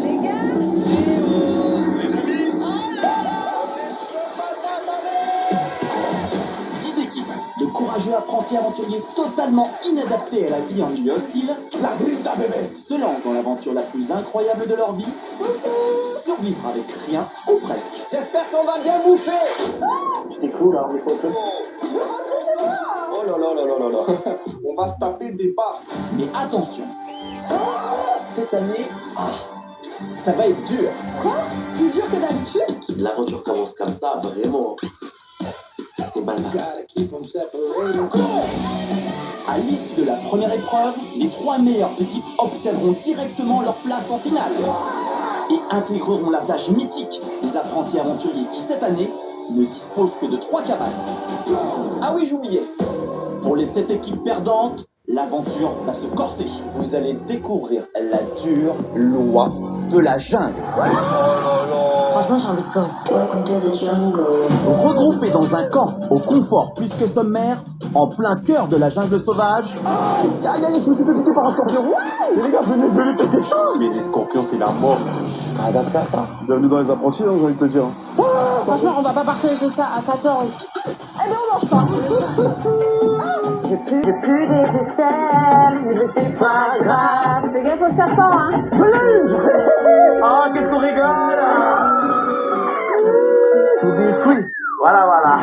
Les gars, Les amis, 10 équipes de courageux apprentis aventuriers totalement inadaptés à la vie en milieu hostile la grinta bébé. se lancent dans l'aventure la plus incroyable de leur vie, survivre avec rien ou presque. J'espère qu'on va bien bouffer. C'était fou là, on est quoi Oh là là là là là là. On va se taper des barres. Mais attention, Cette année, ça va être dur. plus dur que d'habitude. L'aventure commence comme ça, vraiment. C'est mal parti. à l'issue de la première épreuve, les 3 meilleures équipes obtiendront directement leur place en finale et intégreront la plage mythique des apprentis aventuriers qui, cette année, ne disposent que de 3 cabanes. Ah oui, j'oubliais. Pour les 7 équipes perdantes, l'aventure va se corser. Vous allez découvrir la dure loi de la jungle. Franchement, j'ai envie de pleurer. Welcome to the jungle. Regroupés dans un camp au confort plus que sommaire, en plein cœur de la jungle sauvage, Je me suis fait piquer par un scorpion. Les gars, venez faire quelque chose. Mais les scorpions, c'est la mort. Je suis pas adapté à ça. Bienvenue dans les apprentis, hein, j'ai envie de te dire. Franchement, on va pas partager ça à 14. Eh ben, on mange pas. J'ai plus des aisselles, mais c'est pas grave. Fais gaffe au serpent, hein. ah, qu'est-ce qu'on rigole! To be free. Voilà.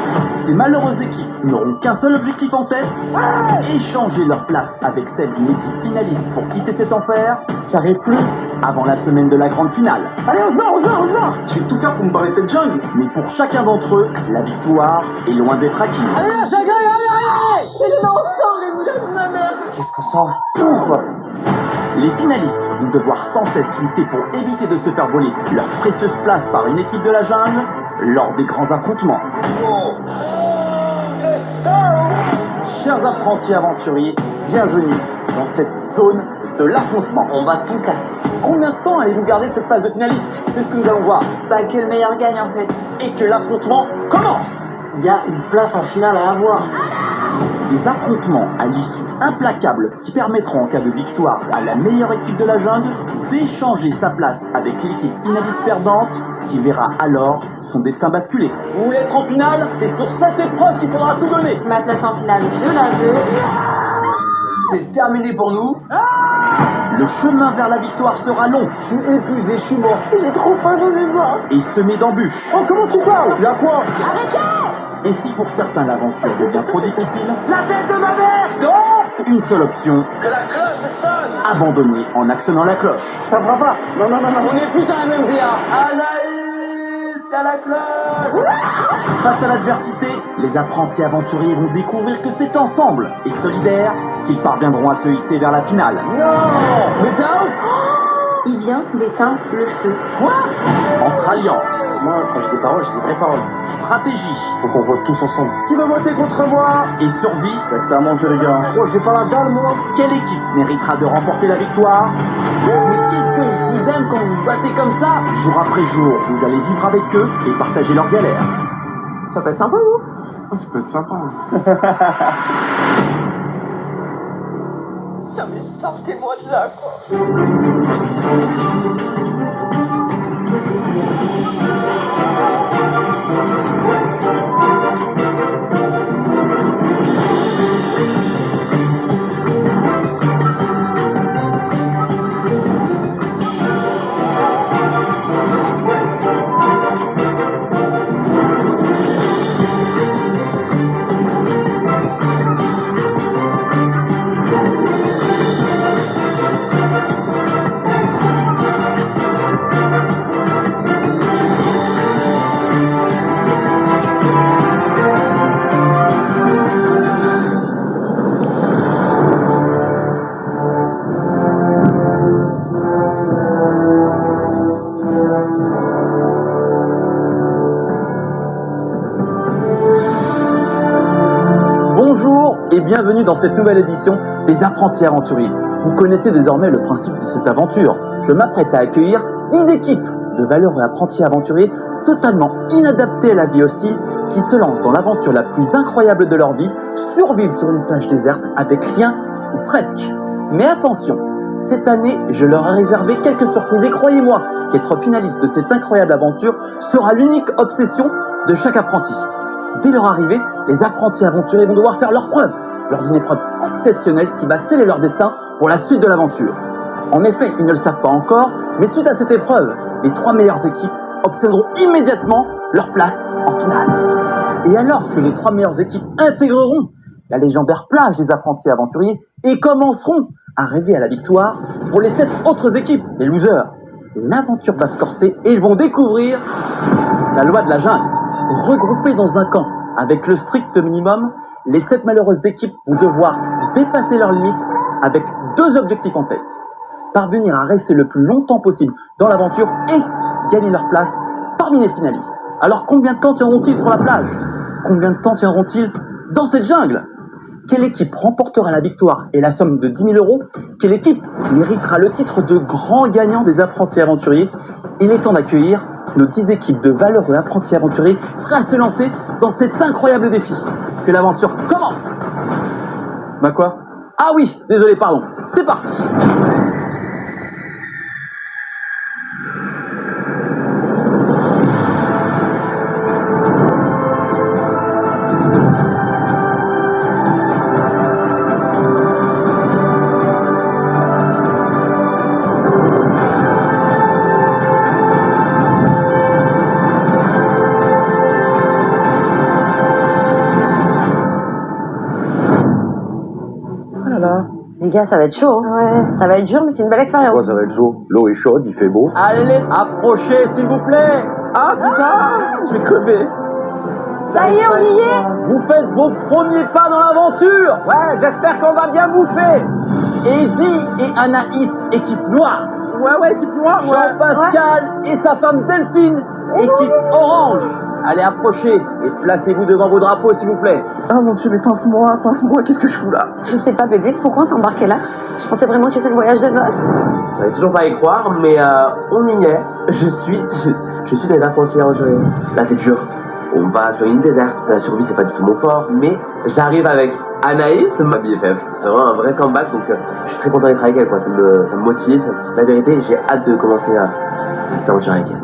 Ces malheureuses équipes n'auront qu'un seul objectif en tête, échanger leur place avec celle d'une équipe finaliste pour quitter cet enfer, j'arrive plus avant la semaine de la grande finale. Allez, on se barre. Je vais tout faire pour me barrer de cette jungle. Mais pour chacun d'entre eux, la victoire est loin d'être acquise. Allez, chacun, allez. C'est les mains ensemble, les boulettes de ma mère. Qu'est-ce qu'on s'en fout, quoi. Les finalistes vont devoir sans cesse lutter pour éviter de se faire voler leur précieuse place par une équipe de la jungle lors des grands affrontements. Chers apprentis aventuriers, bienvenue dans cette zone de l'affrontement. On va tout casser. Combien de temps allez-vous garder cette place de finaliste? C'est ce que nous allons voir. Bah, que le meilleur gagne, en fait. Et que l'affrontement commence. Il y a une place en finale à avoir. Des affrontements à l'issue implacable qui permettront en cas de victoire à la meilleure équipe de la jungle d'échanger sa place avec l'équipe finaliste perdante qui verra alors son destin basculer. Vous voulez être en finale? C'est sur cette épreuve qu'il faudra tout donner. Ma place en finale, je la veux. C'est terminé pour nous. Le chemin vers la victoire sera long. Je suis épuisé, je suis mort. J'ai trop faim, j'en ai marre. Et semé d'embûches. Oh, comment tu parles? Y'a quoi? Et si pour certains l'aventure devient trop difficile, La tête de ma mère! Non! une seule option, Que la cloche sonne! abandonner en actionnant la cloche. Ça fera pas! Non. On est plus à la même DA! Anaïs, à la cloche! Face à l'adversité, les apprentis aventuriers vont découvrir que c'est ensemble et solidaires qu'ils parviendront à se hisser vers la finale. Non! Mais t'as ouf! Il vient d'éteindre le feu. Entre alliance, Moi, quand j'ai des paroles, j'ai des vraies paroles. stratégie Faut qu'on vote tous ensemble. Qui veut voter contre moi? et survie, Y'a que ça à manger, les gars. Je crois que j'ai pas la dalle, moi. quelle équipe méritera de remporter la victoire? Mais qu'est-ce que je vous aime quand vous vous battez comme ça? Jour après jour, vous allez vivre avec eux et partager leurs galères. Ça peut être sympa, vous? Ah, ça peut être sympa. Putain, mais sortez-moi de là, quoi. Bonjour et bienvenue dans cette nouvelle édition des apprentis aventuriers. Vous connaissez désormais le principe de cette aventure. Je m'apprête à accueillir 10 équipes de valeureux apprentis aventuriers totalement inadaptés à la vie hostile qui se lancent dans l'aventure la plus incroyable de leur vie, survivre sur une plage déserte avec rien ou presque. Mais attention, cette année, je leur ai réservé quelques surprises et croyez-moi qu'être finaliste de cette incroyable aventure sera l'unique obsession de chaque apprenti. Dès leur arrivée, les apprentis aventuriers vont devoir faire leur preuve, lors d'une épreuve exceptionnelle qui va sceller leur destin pour la suite de l'aventure. En effet, ils ne le savent pas encore, mais suite à cette épreuve, les 3 meilleures équipes obtiendront immédiatement leur place en finale. Et alors que les 3 meilleures équipes intégreront la légendaire plage des apprentis aventuriers et commenceront à rêver à la victoire, pour les 7 autres équipes, les losers, l'aventure va se corser et ils vont découvrir la loi de la jungle. Regroupés dans un camp avec le strict minimum, les 7 malheureuses équipes vont devoir dépasser leurs limites avec 2 objectifs en tête. Parvenir à rester le plus longtemps possible dans l'aventure et gagner leur place parmi les finalistes. Alors combien de temps tiendront-ils sur la plage? Combien de temps tiendront-ils dans cette jungle? Quelle équipe remportera la victoire et la somme de 10 000 €? Quelle équipe méritera le titre de grand gagnant des apprentis aventuriers? Il est temps d'accueillir nos 10 équipes de valeureux apprentis aventuriers prêts à se lancer dans cet incroyable défi. Que l'aventure commence! Bah quoi? Ah oui, désolé, pardon. C'est parti! Les gars, ça va être chaud. Hein. Ouais. Ça va être dur, mais c'est une belle expérience. Ouais, ça va être chaud. L'eau est chaude, il fait beau. Allez, approchez, s'il vous plaît! Ah, putain, je vais crever. Ça y est, on y est. Vous faites vos premiers pas dans l'aventure! Ouais, j'espère qu'on va bien bouffer. Eddie et Anaïs, équipe noire. Ouais, équipe noire, ouais. Jean-Pascal et sa femme Delphine, équipe orange. Allez, approchez et placez-vous devant vos drapeaux, s'il vous plaît. Oh mon Dieu, mais pince-moi, qu'est-ce que je fous là? Je sais pas, bébé, pourquoi on s'est embarqué là? Je pensais vraiment que j'étais le voyage de noces. J'arrive toujours pas à y croire, mais on y est. Je suis des apprentis aventuriers. Là, c'est dur. On va sur une île déserte. La survie, c'est pas du tout mon fort, mais j'arrive avec Anaïs, ma BFF. C'est vraiment un vrai comeback, donc je suis très content d'être avec elle, quoi. Ça me motive. La vérité, j'ai hâte de commencer cette aventure avec elle.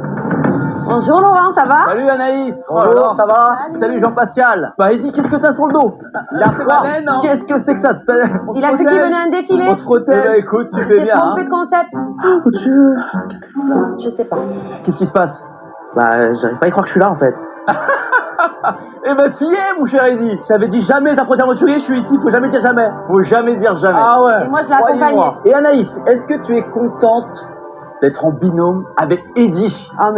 Bonjour Laurent, ça va? Salut Anaïs. Bonjour, Oh là là, ça va? Salut Jean-Pascal. Bah Eddie, qu'est-ce que t'as sur le dos? Il a froid. Qu'est-ce que c'est que ça? Il a cru qu'il venait un défilé. On se Eh protège. ben, écoute, tu fais T'es bien. trompé Hein. de concept. Oh Dieu, qu'est-ce que je fous là? Je sais pas. Qu'est-ce qui se passe? Bah, j'arrive pas à y croire que je suis là, en fait. Eh ben, t'y es, mon cher Eddie. J'avais dit jamais les apprentis aventuriers, je suis ici, faut jamais dire jamais. Faut jamais dire jamais. Ah Et ouais. moi, je l'ai accompagné. Croyez-moi. Et Anaïs, est-ce que tu es contente d'être en binôme avec Eddie? Ah,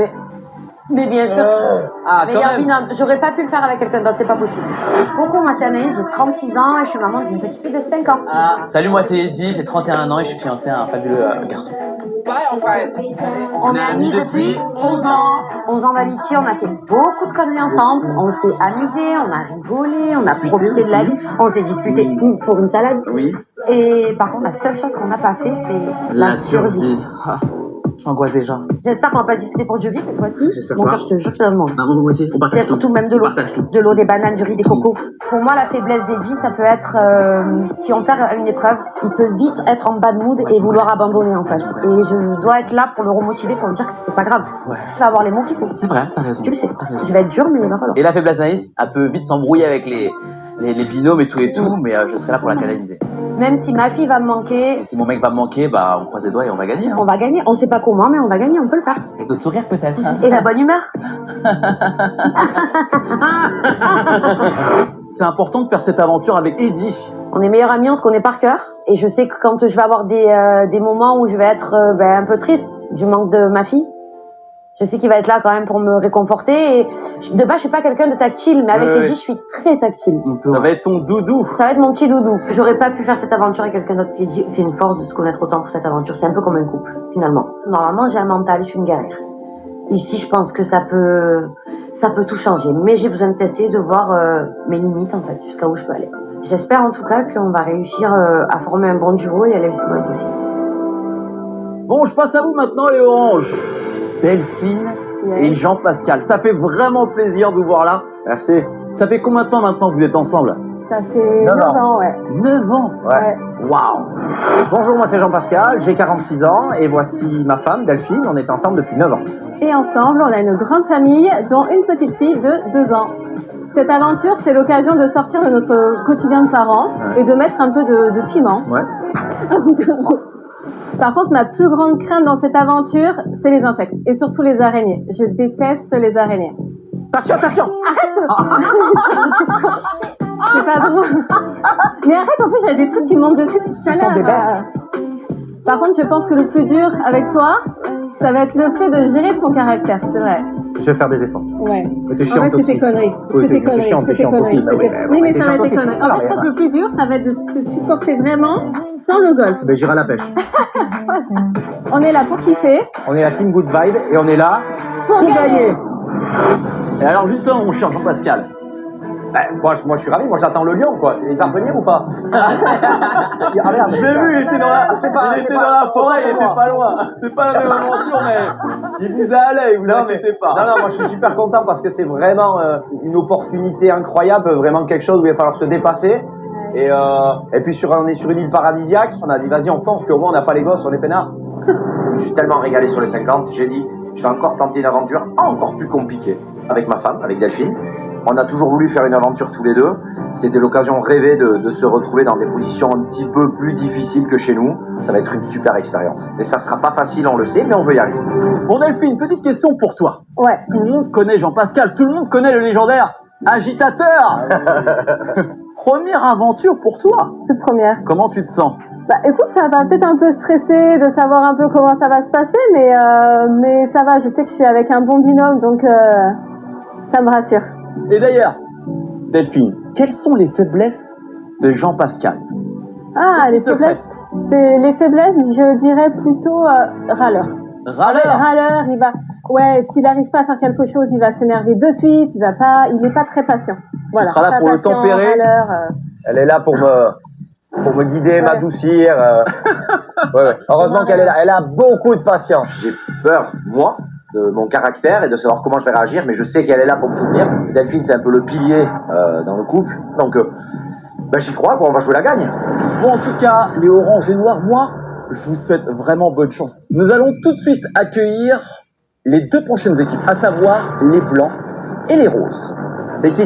mais bien sûr. Ah, Mais quand même. binôme, j'aurais pas pu le faire avec quelqu'un d'autre, c'est pas possible. Coucou, moi c'est Anaïs, j'ai 36 ans et je suis maman d'une petite fille de 5 ans. Salut, moi c'est Eddie, j'ai 31 ans et je suis fiancé à un fabuleux garçon. On est amis depuis 11 ans. 11 ans d'amitié, on a fait beaucoup de conneries ensemble, on s'est amusé, on a rigolé, on a profité de la vie, on s'est disputé pour une salade. Oui. Et par contre, la seule chose qu'on n'a pas fait, c'est la survie. Ah, j'angoisse déjà. J'espère qu'on va pas se disputer pour du riz cette fois-ci. J'espère Mon pas. cœur, je te jure que je te demande. Ah, moi aussi, on Il y a partage tout. surtout même de l'eau. On partage tout. De l'eau, des bananes, du riz, des cocos. Pour moi, la faiblesse d'Eddie, ça peut être, si on perd une épreuve, il peut vite être en bad mood et vouloir abandonner, en fait. Et je dois être là pour le remotiver, pour lui dire que c'est pas grave. Ouais. Tu vas avoir les mots qu'il faut. C'est vrai, t'as raison. Tu le sais. T'as raison. Je vais être dur, mais il va falloir. Et la faiblesse d'Anaïs, elle peut vite s'embrouiller avec les binômes et tout, mais je serai là pour la canaliser. Même si ma fille va me manquer, Et si mon mec va me manquer, bah on croise les doigts et on va gagner. Hein. on va gagner. On sait pas comment, mais on va gagner, on peut le faire. Avec d'autres sourires peut-être. Hein. Et la bonne humeur. C'est important de faire cette aventure avec Eddie. On est meilleurs amis, on se connaît par cœur. Et je sais que quand je vais avoir des moments où je vais être un peu triste du manque de ma fille, je sais qu'il va être là quand même pour me réconforter. Et de base, je suis pas quelqu'un de tactile, mais avec Ouais, Eddie, ouais. je suis très tactile. Ça va être ton doudou. Ça va être mon petit doudou. J'aurais pas pu faire cette aventure avec quelqu'un d'autre. Eddie, c'est une force de se connaître autant pour cette aventure. C'est un peu comme un couple, finalement. Normalement, j'ai un mental, je suis une guerrière. Ici, je pense que ça peut tout changer. Mais j'ai besoin de tester, de voir mes limites, en fait, jusqu'à où je peux aller. J'espère en tout cas qu'on va réussir à former un bon duo et aller le plus loin possible. Bon, je passe à vous maintenant, les oranges. Delphine et Jean-Pascal. Ça fait vraiment plaisir de vous voir là. Merci. Ça fait combien de temps maintenant que vous êtes ensemble? Ça fait 9 ans, ouais. 9 ans. Ouais. Waouh. Bonjour, moi c'est Jean-Pascal, j'ai 46 ans et voici ma femme Delphine, on est ensemble depuis 9 ans. Et ensemble, on a une grande famille, dont une petite fille de 2 ans. Cette aventure, c'est l'occasion de sortir de notre quotidien de parents et de mettre un peu de piment. Ouais. Par contre, ma plus grande crainte dans cette aventure, c'est les insectes. Et surtout les araignées. Je déteste les araignées. Attention, attention. Arrête. C'est pas drôle. Mais arrête, en fait, j'avais des trucs qui me montent dessus tout à sont des l'heure. Par contre, je pense que le plus dur avec toi, ça va être le fait de gérer ton caractère, c'est vrai. Je vais faire des efforts. Ouais. Mais t'es En chiante fait, c'était aussi. conneries. Oui, C'était t'es conneries. chiante, t'es C'était chiante aussi. conneries. Bah oui, Oui, mais t'es ça va chiante être des aussi. conneries. En fait, je pense que le plus dur, ça va être de te supporter vraiment sans le golf. Ben, j'irai à la pêche. On est là pour kiffer. On est la team Good Vibe et on est là Pour gagner. Et alors justement, mon cher Jean-Pascal, Moi je suis ravi, moi j'attends le lion quoi. Il va revenir ou pas? je l'ai vu, il était dans la forêt, il était pas loin. C'est pas la même aventure, mais il vous a allé, vous inquiétez pas. Non, moi je suis super content parce que c'est vraiment une opportunité incroyable, vraiment quelque chose où il va falloir se dépasser. Et puis on est sur une île paradisiaque, on a dit vas-y on fonce, puis au moins on n'a pas les gosses, on est peinards. Je me suis tellement régalé sur les 50, j'ai dit, je vais encore tenter une aventure encore plus compliquée avec ma femme, avec Delphine. On a toujours voulu faire une aventure tous les deux. C'était l'occasion rêvée de se retrouver dans des positions un petit peu plus difficiles que chez nous. Ça va être une super expérience. Et ça sera pas facile, on le sait, mais on veut y arriver. Bon Delphine, petite question pour toi. Ouais. Tout le monde connaît Jean-Pascal, tout le monde connaît le légendaire agitateur. Première aventure pour toi. Toute première. Comment tu te sens? Bah écoute, ça va peut-être un peu stresser de savoir un peu comment ça va se passer, mais ça va, je sais que je suis avec un bon binôme, donc ça me rassure. Et d'ailleurs, Delphine, quelles sont les faiblesses de Jean-Pascal? Ah, les secret. faiblesses. Les faiblesses, je dirais plutôt râleur. Râleur. Râleur, il va... Ouais, s'il n'arrive pas à faire quelque chose, il va s'énerver de suite, il est pas très patient. Voilà. seras là Pas pour le patient, tempérer. Râleur, Elle est là pour me guider, m'adoucir. Ouais. Heureusement qu'elle est là, elle a beaucoup de patience. J'ai peur, moi, de mon caractère et de savoir comment je vais réagir, mais je sais qu'elle est là pour me soutenir. Delphine, c'est un peu le pilier dans le couple, donc j'y crois, quoi, on va jouer la gagne. Bon, en tout cas, les oranges et noirs, moi, je vous souhaite vraiment bonne chance. Nous allons tout de suite accueillir les deux prochaines équipes, à savoir les blancs et les roses. C'est qui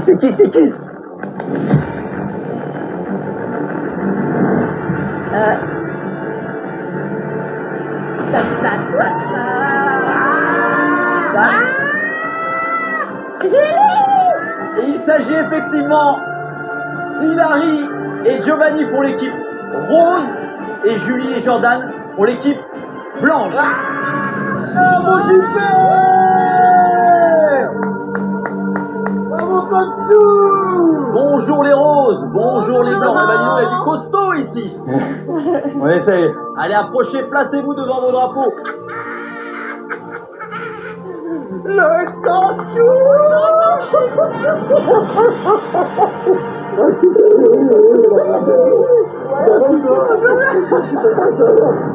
Et il s'agit effectivement d'Hilary et Giovanni pour l'équipe rose et Julie et Jordan pour l'équipe blanche. Bravo Bonjour les roses, bonjour les blancs. Eh ben, dis donc, il y a du costaud ici. On essaye. Allez, approchez, placez-vous devant vos drapeaux.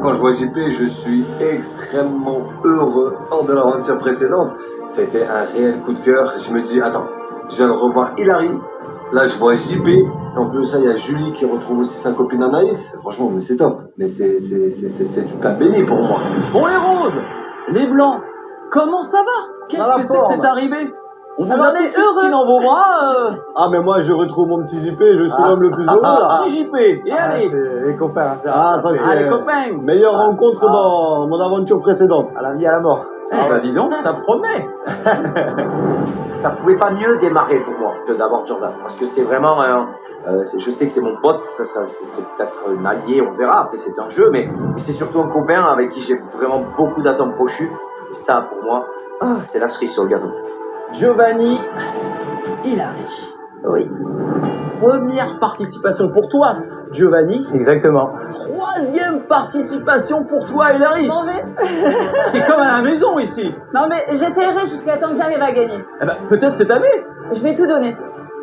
Quand je vois JP, je suis extrêmement heureux. Lors de l'aventure précédente, ça a été un réel coup de cœur. Je me dis, attends, je viens de revoir Hilary. Là, je vois JP. En plus, ça, il y a Julie qui retrouve aussi sa copine Anaïs. Franchement, mais c'est top. Mais c'est du pain béni pour moi. Bon les roses, les blancs, comment ça va? Qu'est-ce que c'est que c'est arrivé? On vous a tout de suite pris dans vos bras. Ah, mais moi, je retrouve mon petit JP. Je suis l'homme le plus heureux, là. Petit JP, et allez. Les copains. Allez copains. Meilleure rencontre dans mon aventure précédente. À la vie, à la mort. Ah bah dis donc, ça promet. Ça pouvait pas mieux démarrer pour moi que d'avoir Jordan, parce que c'est vraiment je sais que c'est mon pote, c'est peut-être un allié, on verra, après c'est un jeu, mais c'est surtout un copain avec qui j'ai vraiment beaucoup d'atomes crochus, et ça pour moi, c'est la cerise sur le gâteau. Giovanni, Hilary. Oui. Première participation pour toi, Giovanni. Exactement. Troisième participation pour toi, Hilary. M'en vais. T'es comme à la maison ici. Non mais j'essaierai jusqu'à temps que j'arrive à gagner. Eh ben, peut-être cette année. Je vais tout donner.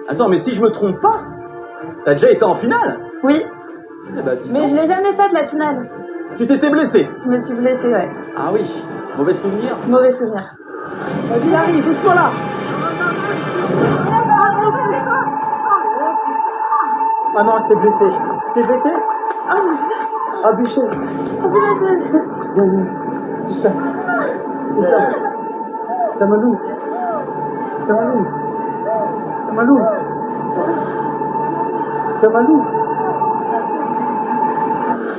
Attends, mais si je me trompe pas, t'as déjà été en finale. Oui, Eh ben, dis mais donc. je l'ai jamais faite la finale. Tu t'étais blessé. Je me suis blessée, ouais. Ah oui, mauvais souvenir. Mauvais souvenir. Vas-y, Larry, bouge-toi là. Ah non, elle s'est blessée. T'es blessée? Ah, bûcher. Viens. C'est ça. T'as Malou.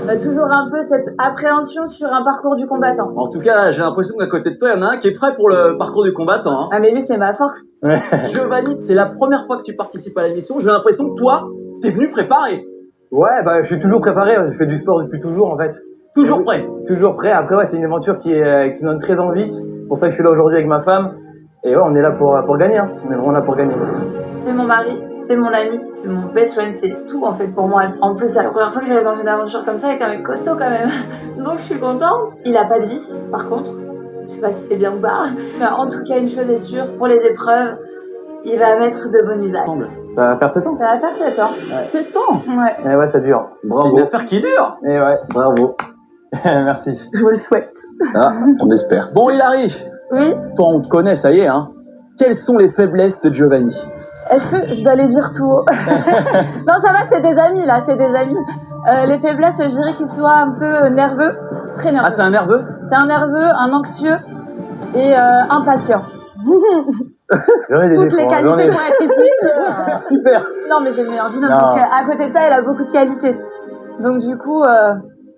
On a toujours un peu cette appréhension sur un parcours du combattant. En tout cas, j'ai l'impression qu'à côté de toi, il y en a un qui est prêt pour le parcours du combattant. Hein. Ah mais lui c'est ma force. Giovanni, c'est la première fois que tu participes à l'émission. J'ai l'impression que toi, t'es venu préparé. Ouais, bah je suis toujours préparé. Je fais du sport depuis toujours en fait. Toujours prêt. Toujours prêt. Après, ouais, c'est une aventure qui me donne très envie. C'est pour ça que je suis là aujourd'hui avec ma femme. Et ouais, on est là pour gagner. Hein. On est vraiment là pour gagner. C'est mon mari, c'est mon ami, c'est mon best friend, c'est tout en fait pour moi. En plus, c'est la première fois que j'allais dans une aventure comme ça avec un mec costaud quand même. Donc je suis contente. Il a pas de vis, par contre. Je sais pas si c'est bien ou pas. Mais en tout cas, une chose est sûre, pour les épreuves, il va mettre de bon usage. Ça va faire 7 ans. Ça va faire 7 ans. Ouais. 7 ans. Ouais. Et ouais, ça dure. C'est une affaire qui dure. Et ouais, Bravo. merci. Je vous le souhaite. Ah, on espère. Bon, Hilary, Oui. toi, on te connaît, ça y est, hein. Quelles sont les faiblesses de Giovanni? Est-ce que je dois les dire tout haut? Non, ça va, c'est des amis là, c'est des amis. Les faiblesses, je dirais qu'il soit un peu nerveux, très nerveux. Ah, c'est un nerveux? C'est un nerveux, un anxieux et impatient. J'en ai des Toutes les défauts, j'en ai- qualités pour être ici. Super. Non, mais j'ai le meilleur binôme Non. parce qu'à côté de ça, il a beaucoup de qualités. Donc du coup,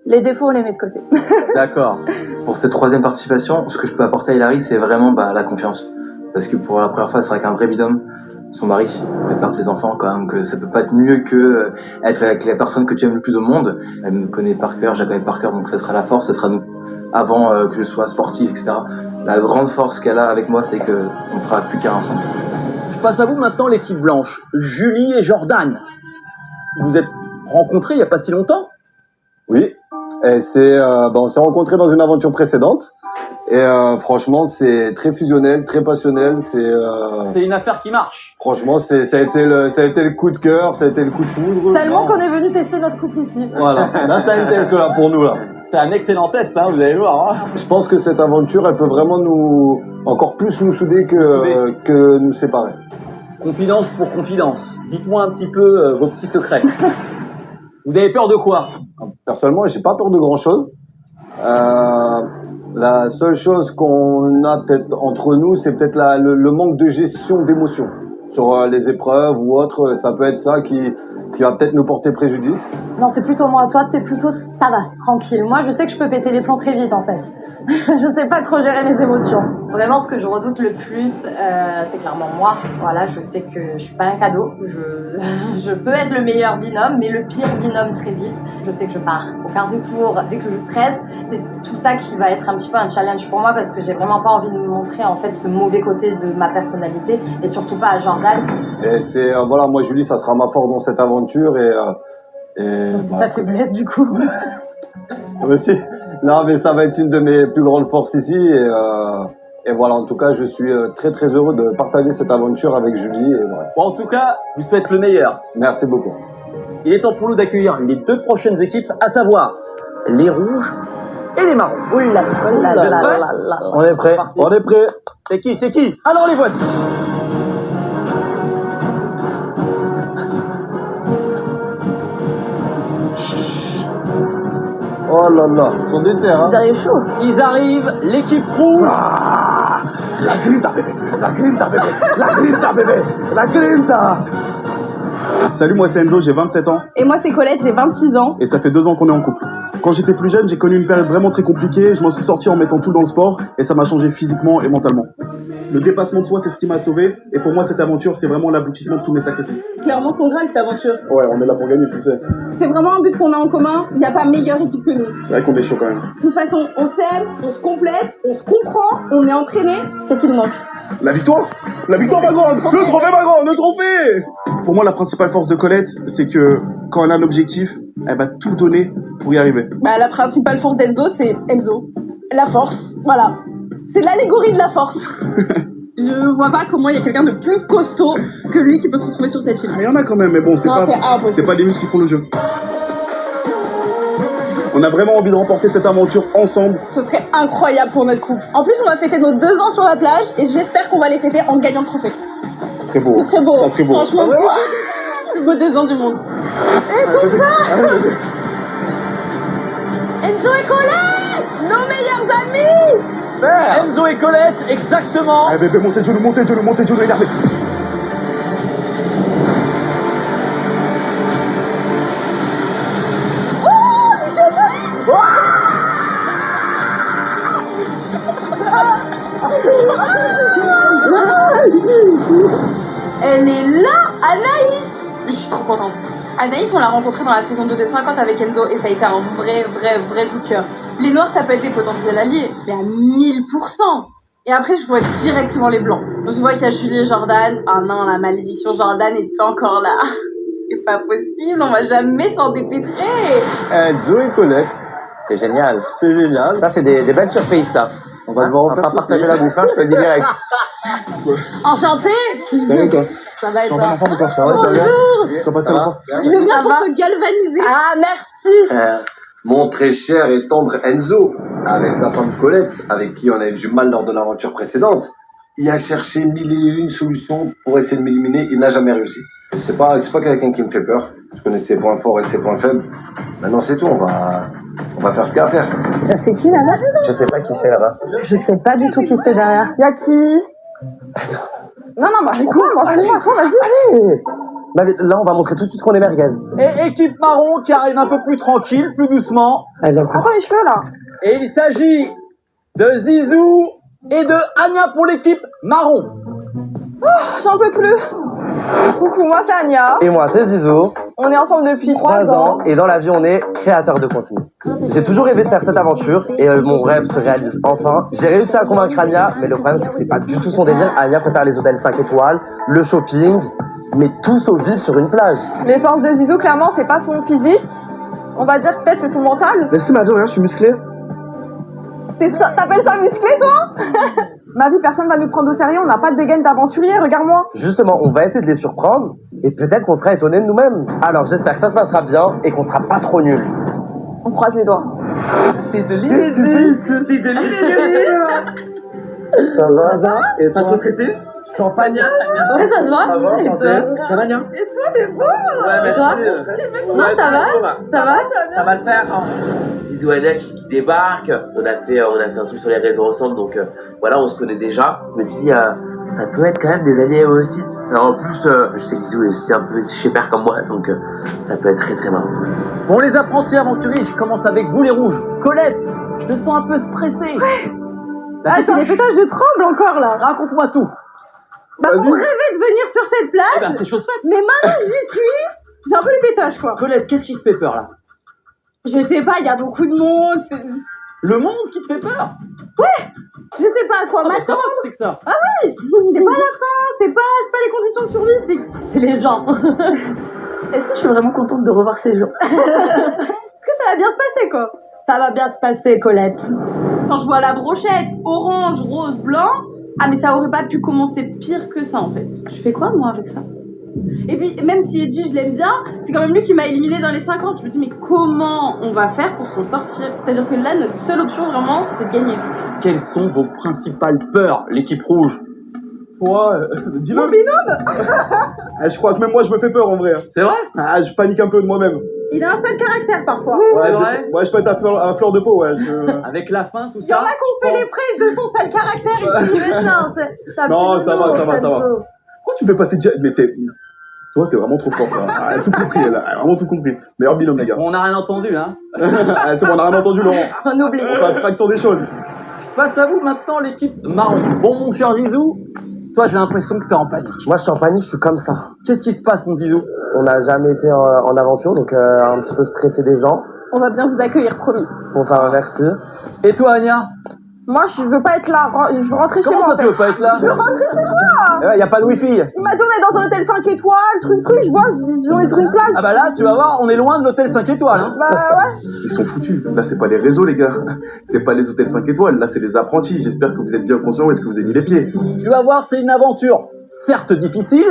les défauts, on les met de côté. D'accord. Pour cette troisième participation, ce que je peux apporter à Hilary, c'est vraiment la confiance. Parce que pour la première fois, elle sera avec un vrai binôme, son mari, le père de ses enfants, quand même, que ça peut pas être mieux que être avec la personne que tu aimes le plus au monde. Elle me connaît par cœur, je la connais par cœur, donc ça sera la force, ça sera nous. Avant que je sois sportif, etc. La grande force qu'elle a avec moi, c'est que on fera plus qu'un ensemble. Je passe à vous maintenant l'équipe blanche. Julie et Jordan. Vous êtes rencontrés il y a pas si longtemps? Oui. Et on s'est rencontrés dans une aventure précédente. Et franchement, c'est très fusionnel, très passionnel. C'est une affaire qui marche. Franchement, ça a été le coup de cœur, ça a été le coup de foudre. Tellement qu'on est venu tester notre couple ici. Voilà. Là, ça a été cela pour nous là. C'est un excellent test, hein, vous allez voir. Hein. Je pense que cette aventure, elle peut vraiment encore plus nous souder que nous séparer. Confidence pour confidence. Dites-moi un petit peu vos petits secrets. Vous avez peur de quoi? Personnellement, j'ai pas peur de grand chose. La seule chose qu'on a peut-être entre nous, c'est peut-être le manque de gestion d'émotions sur les épreuves ou autres. Ça peut être ça qui va peut-être nous porter préjudice. Non, c'est plutôt moi. Toi, t'es plutôt ça va, tranquille. Moi, je sais que je peux péter les plombs très vite, en fait. Je sais pas trop gérer mes émotions. Vraiment, ce que je redoute le plus, c'est clairement moi. Voilà, je sais que je suis pas un cadeau. Je peux être le meilleur binôme, mais le pire binôme très vite. Je sais que je pars au quart de tour dès que je stresse. C'est tout ça qui va être un petit peu un challenge pour moi parce que j'ai vraiment pas envie de me montrer en fait ce mauvais côté de ma personnalité et surtout pas à Jordan. Et c'est voilà, moi Julie, ça sera ma force dans cette aventure et C'est ta faiblesse, du coup. aussi. Non, mais ça va être une de mes plus grandes forces ici et voilà, en tout cas, je suis très très heureux de partager cette aventure avec Julie et bref. Bon, en tout cas, je vous souhaite le meilleur. Merci beaucoup. Il est temps pour nous d'accueillir les deux prochaines équipes, à savoir les rouges et les marrons. Oula, oula, Vous êtes là, prêts? là, là. On est prêt. On est prêts. C'est qui? Alors les voici. Oh là là, ils sont déter, hein. Vous arrivez chaud. Ils arrivent, l'équipe rouge. La grinta, bébé. La grinta, bébé. La grinta, bébé. La grinta. Salut, moi c'est Enzo, j'ai 27 ans Et moi, c'est Colette, j'ai 26 ans. et ça fait 2 ans qu'on est en couple. Quand j'étais plus jeune, j'ai connu une période vraiment très compliquée, je m'en suis sorti en mettant tout dans le sport et ça m'a changé physiquement et mentalement. Le dépassement de soi, c'est ce qui m'a sauvé et pour moi cette aventure, c'est vraiment l'aboutissement de tous mes sacrifices. Clairement, son graal, cette aventure. Ouais, on est là pour gagner, tu sais. C'est vraiment un but qu'on a en commun. Il n'y a pas meilleure équipe que nous. C'est vrai qu'on est chaud quand même. De toute façon, on s'aime, on se complète, on se comprend, on est entraîné. Qu'est-ce qui nous manque? La victoire, ma grande. Le trophée, ma grande, le trophée. Pour moi, la principale force de Colette, c'est que quand elle a un objectif, elle va tout donner pour y arriver. Bah, la principale force d'Enzo, c'est Enzo. La force, voilà. C'est l'allégorie de la force. Je vois pas comment il y a quelqu'un de plus costaud que lui qui peut se retrouver sur cette île. Il y en a quand même, mais bon, Non, c'est impossible. c'est pas les muscles qui font le jeu. On a vraiment envie de remporter cette aventure ensemble. Ce serait incroyable pour notre couple. En plus, on va fêter nos 2 ans sur la plage et j'espère qu'on va les fêter en gagnant le trophée. Ça serait beau. Ce serait beau. Ça serait beau. Franchement, le plus beau 2 ans du monde. Et tout ça Enzo et Colette, nos meilleurs amis. Enzo et Colette, exactement. Allez bébé, montez de genoux, énervé. Elle est là, Anaïs. Je suis trop contente. Anaïs, on l'a rencontrée dans la saison 2 des 50 avec Enzo et ça a été un vrai coup de cœur. Les noirs, ça peut être des potentiels alliés, mais à 1000%. Et après, je vois directement les blancs. Je vois qu'il y a Julie et Jordan. Ah non, la malédiction Jordan est encore là. C'est pas possible, on va jamais s'en dépêtrer. Enzo et Colette, c'est génial. C'est génial. Ça, c'est des belles surprises, ça. On va pas partager la bouffe, hein, je te le dis direct. Enchanté. Salut toi. Ça va Je et suis en toi? train d'en faire ça. Bonjour. Ça passe comment? Je viens pour te galvaniser. Ah, merci. Mon très cher et tendre Enzo, avec sa femme Colette, avec qui on a eu du mal lors de l'aventure précédente, il a cherché 1001 solutions pour essayer de m'éliminer, il n'a jamais réussi. C'est pas quelqu'un qui me fait peur. Je connais ses points forts et ses points faibles. Maintenant c'est tout, on va faire ce qu'il y a à faire. C'est qui là-bas? Je sais pas qui c'est là-bas. Je sais pas du tout qui c'est derrière. Y'a qui? Non, bah c'est cool, allez, toi, vas-y. Allez. Là, on va montrer tout de suite qu'on est merguez. Et équipe marron qui arrive un peu plus tranquille, plus doucement. Allez, viens, Prends les cheveux là. Et il s'agit de Zizou et de Anya pour l'équipe marron. J'en peux plus. Coucou, moi c'est Anya. Et moi, c'est Zizou. On est ensemble depuis 3 ans. Et dans la vie, on est créateur de contenu. J'ai toujours rêvé de faire cette aventure et mon rêve se réalise enfin. J'ai réussi à convaincre Anya, mais le problème, c'est que c'est pas du tout son délire. Anya préfère les hôtels 5 étoiles, le shopping, mais tout sauf vivre sur une plage. Les forces de Zizou, clairement, c'est pas son physique. On va dire peut-être c'est son mental. Mais si, ma vie, regarde, je suis musclé. T'appelles ça musclé, toi? Ma vie, personne va nous prendre au sérieux, on n'a pas de dégaine d'aventurier, regarde-moi. Justement, on va essayer de les surprendre et peut-être qu'on sera étonnés de nous-mêmes. Alors, j'espère que ça se passera bien et qu'on sera pas trop nuls. On croise les doigts. C'est de l'inédit. C'est de l'inédit. Ça va, et Pas trop traité? Champagne. Ouais, ça se voit. Ça va bien? Et toi, t'es beau. Ouais, mais toi? Non, ça va? Ça va? Ça va le faire. Zizou et Anya qui débarquent. On a fait un truc sur les réseaux ensemble, donc voilà, on se connaît déjà. Je me dis, ça peut être quand même des alliés eux aussi. Alors, en plus, je sais que Zizou est aussi un peu chez-père comme moi, donc ça peut être très très marrant. Bon, les apprentis aventuriers, je commence avec vous les rouges. Colette, je te sens un peu stressée. Ouais. Ah, j'ai les pétages, je tremble encore là. Raconte-moi tout. Bah, on rêvait de venir sur cette plage. Eh ben, c'est chose faite. Mais maintenant que j'y suis, j'ai un peu les pétages quoi. Colette, qu'est-ce qui te fait peur là? Je sais pas, il y a beaucoup de monde. Le monde qui te fait peur? Ouais. Je sais pas à quoi Ça va, c'est que ça. Ah oui. C'est pas la fin, c'est pas les conditions de survie, c'est les gens. Est-ce que je suis vraiment contente de revoir ces gens? Est-ce que ça va bien se passer quoi? Ça va bien se passer, Colette. Quand je vois la brochette orange, rose, blanc, ah mais ça aurait pas pu commencer pire que ça en fait. Je fais quoi moi avec ça? Et puis même si Edgy je l'aime bien, c'est quand même lui qui m'a éliminé dans les 50. Je me dis mais comment on va faire pour s'en sortir? C'est-à-dire que là notre seule option vraiment c'est de gagner. Quelles sont vos principales peurs, l'équipe rouge? Moi, dis-le. Mon binôme. Je crois que même moi je me fais peur en vrai. C'est vrai? Ah, je panique un peu de moi-même. Il a un sale caractère parfois. Ouais, c'est vrai? Ouais, je peux être à fleur de peau, ouais. Avec la faim, tout Il y en ça? a qui ont fait les frais de son sale caractère ici. Mais non, ça Non, ça va. Pourquoi tu fais passer déjà? Mais toi, t'es vraiment trop fort, là. Elle a tout compris, elle a vraiment tout compris. Meilleur binôme, les gars. On n'a rien entendu, hein? C'est bon, on a rien entendu, Laurent. On oublie. On fait abstraction des choses. Je passe à vous maintenant, l'équipe marron. Bon, mon cher Zizou, toi, j'ai l'impression que t'es en panique. Moi, je suis en panique, je suis comme ça. Qu'est-ce qui se passe, mon Zizou? On n'a jamais été en aventure, donc un petit peu stressé des gens. On va bien vous accueillir, promis. Bon, ça va, merci. Et toi, Anya? Moi, je veux pas être là. Je veux rentrer chez moi. Comment ça, tu veux pas être là? Je veux rentrer chez moi. Y a pas de wifi. Il m'a dit on est dans un hôtel 5 étoiles, truc, je vois, on est sur une plage. Ah bah là, tu vas voir, on est loin de l'hôtel 5 étoiles, hein. Bah ouais. Ils sont foutus. Là, c'est pas les réseaux, les gars. C'est pas les hôtels 5 étoiles. Là, c'est les apprentis. J'espère que vous êtes bien conscients où est-ce que vous avez mis les pieds. Tu vas voir, c'est une aventure, certes difficile,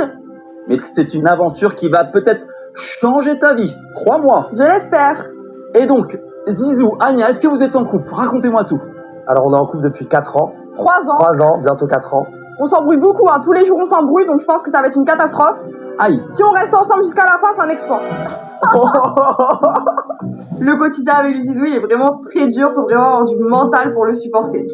mais c'est une aventure qui va peut-être changer ta vie, crois-moi. Je l'espère. Et donc, Zizou, Anya, est-ce que vous êtes en couple? Racontez-moi tout. Alors, on est en couple depuis 4 ans. 3 ans. 3 ans, bientôt 4 ans. On s'embrouille beaucoup, hein. Tous les jours on s'embrouille, donc je pense que ça va être une catastrophe. Aïe. Si on reste ensemble jusqu'à la fin, c'est un exploit. Le quotidien avec Zizou, il est vraiment très dur, faut vraiment avoir du mental pour le supporter.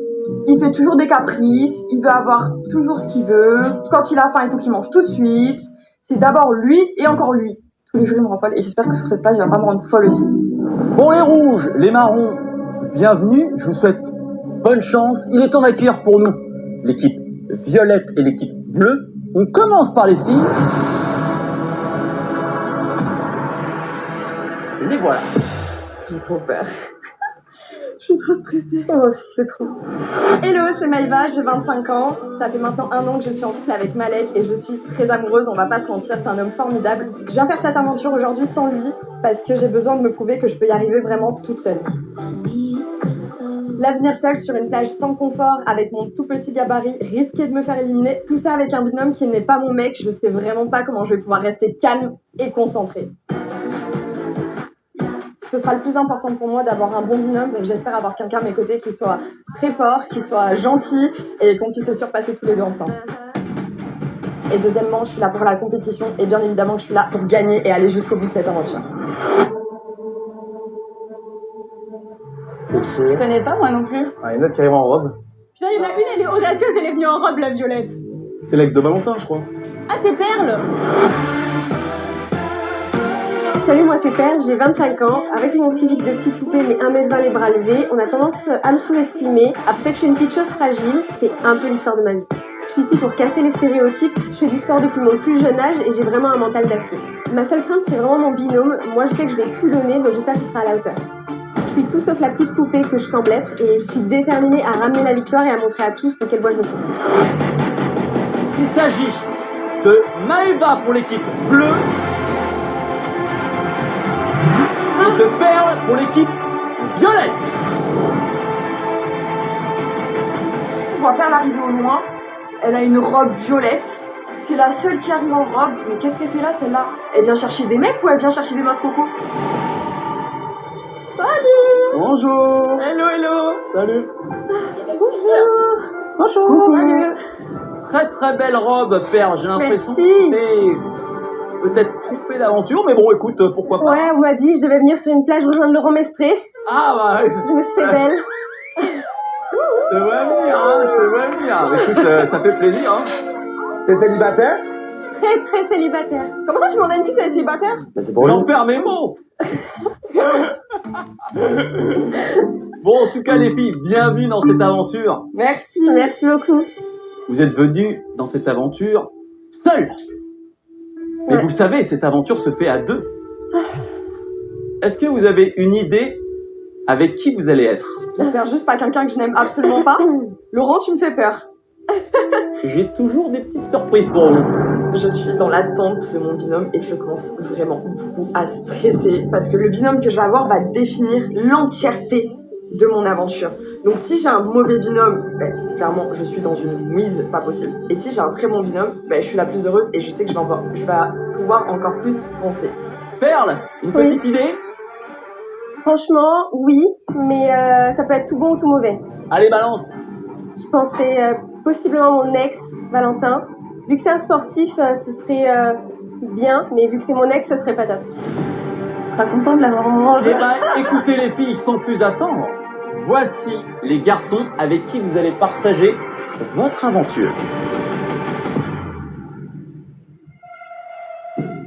Il fait toujours des caprices, il veut avoir toujours ce qu'il veut. Quand il a faim, il faut qu'il mange tout de suite. C'est d'abord lui et encore lui. Tous les jours, il me rend folle et j'espère que sur cette page, il va pas me rendre folle aussi. Bon, les rouges, les marrons, bienvenue, je vous souhaite bonne chance. Il est temps d'accueillir pour nous l'équipe violette et l'équipe bleue. On commence par les filles. Et les voilà. J'ai trop peur. Je suis trop stressée. Moi aussi, c'est trop. Hello, c'est Maïva, j'ai 25 ans. Ça fait maintenant 1 an que je suis en couple avec Malek et je suis très amoureuse, on va pas se mentir, c'est un homme formidable. Je viens faire cette aventure aujourd'hui sans lui parce que j'ai besoin de me prouver que je peux y arriver vraiment toute seule. L'avenir seul sur une plage sans confort, avec mon tout petit gabarit, risquer de me faire éliminer, tout ça avec un binôme qui n'est pas mon mec, je sais vraiment pas comment je vais pouvoir rester calme et concentrée. Ce sera le plus important pour moi d'avoir un bon binôme, donc j'espère avoir quelqu'un à mes côtés qui soit très fort, qui soit gentil et qu'on puisse se surpasser tous les deux ensemble. Et deuxièmement, je suis là pour la compétition et bien évidemment que je suis là pour gagner et aller jusqu'au bout de cette aventure. Je connais pas moi non plus. Ah, une autre qui arrive en robe. Putain, il y en a une, elle est audacieuse, elle est venue en robe, la violette. C'est l'ex de Valentin, je crois. Ah, c'est Perle. Salut, moi c'est Perle, j'ai 25 ans. Avec mon physique de petite poupée mais 1m20 les bras levés, on a tendance à me sous-estimer. Après que je suis une petite chose fragile, c'est un peu l'histoire de ma vie. Je suis ici pour casser les stéréotypes, je fais du sport depuis mon plus jeune âge et j'ai vraiment un mental d'acier. Ma seule crainte c'est vraiment mon binôme, moi je sais que je vais tout donner donc j'espère qu'il sera à la hauteur. Je suis tout sauf la petite poupée que je semble être et je suis déterminée à ramener la victoire et à montrer à tous de quelle voie je me trouve. Il s'agit de Maëva pour l'équipe bleue et de Perle pour l'équipe violette. On voit Perle arriver au loin, elle a une robe violette. C'est la seule qui arrive en robe, mais qu'est-ce qu'elle fait là celle-là? Elle vient chercher des mecs ou elle vient chercher des noix de coco? Salut! Bonjour! Hello, hello! Salut! Bonjour! Coucou. Salut! Très très belle robe, Perle. J'ai l'impression Merci. que t'es peut-être trompée d'aventure, mais bon, écoute, pourquoi pas. Ouais, on m'a dit que je devais venir sur une plage rejoindre Laurent Mestré. Ah bah. Je me suis fait belle. Je te vois venir, hein, je te vois venir. Écoute, ça fait plaisir, hein. T'es célibataire? Très très célibataire. Comment ça tu demandes à une fille si elle est célibataire? Bah, c'est pour lui. J'en perds mes mots. Bon, en tout cas, les filles, bienvenue dans cette aventure. Merci! Merci beaucoup. Vous êtes venus dans cette aventure seuls. Mais vous le savez, cette aventure se fait à 2. Est-ce que vous avez une idée avec qui vous allez être? J'espère juste pas quelqu'un que je n'aime absolument pas. Laurent, tu me fais peur. J'ai toujours des petites surprises pour vous. Je suis dans l'attente de mon binôme et je commence vraiment beaucoup à stresser parce que le binôme que je vais avoir va définir l'entièreté de mon aventure. Donc si j'ai un mauvais binôme, clairement je suis dans une mise pas possible. Et si j'ai un très bon binôme, je suis la plus heureuse et je sais que je vais pouvoir encore plus foncer. Perle, une petite idée? Franchement, oui, mais ça peut être tout bon ou tout mauvais. Allez, balance. Je pensais possiblement mon ex, Valentin. Vu que c'est un sportif, ce serait bien, mais vu que c'est mon ex, ce serait pas top. Tu seras content de l'avoir en robe. Eh ben, écoutez les filles, sans plus attendre, voici les garçons avec qui vous allez partager votre aventure.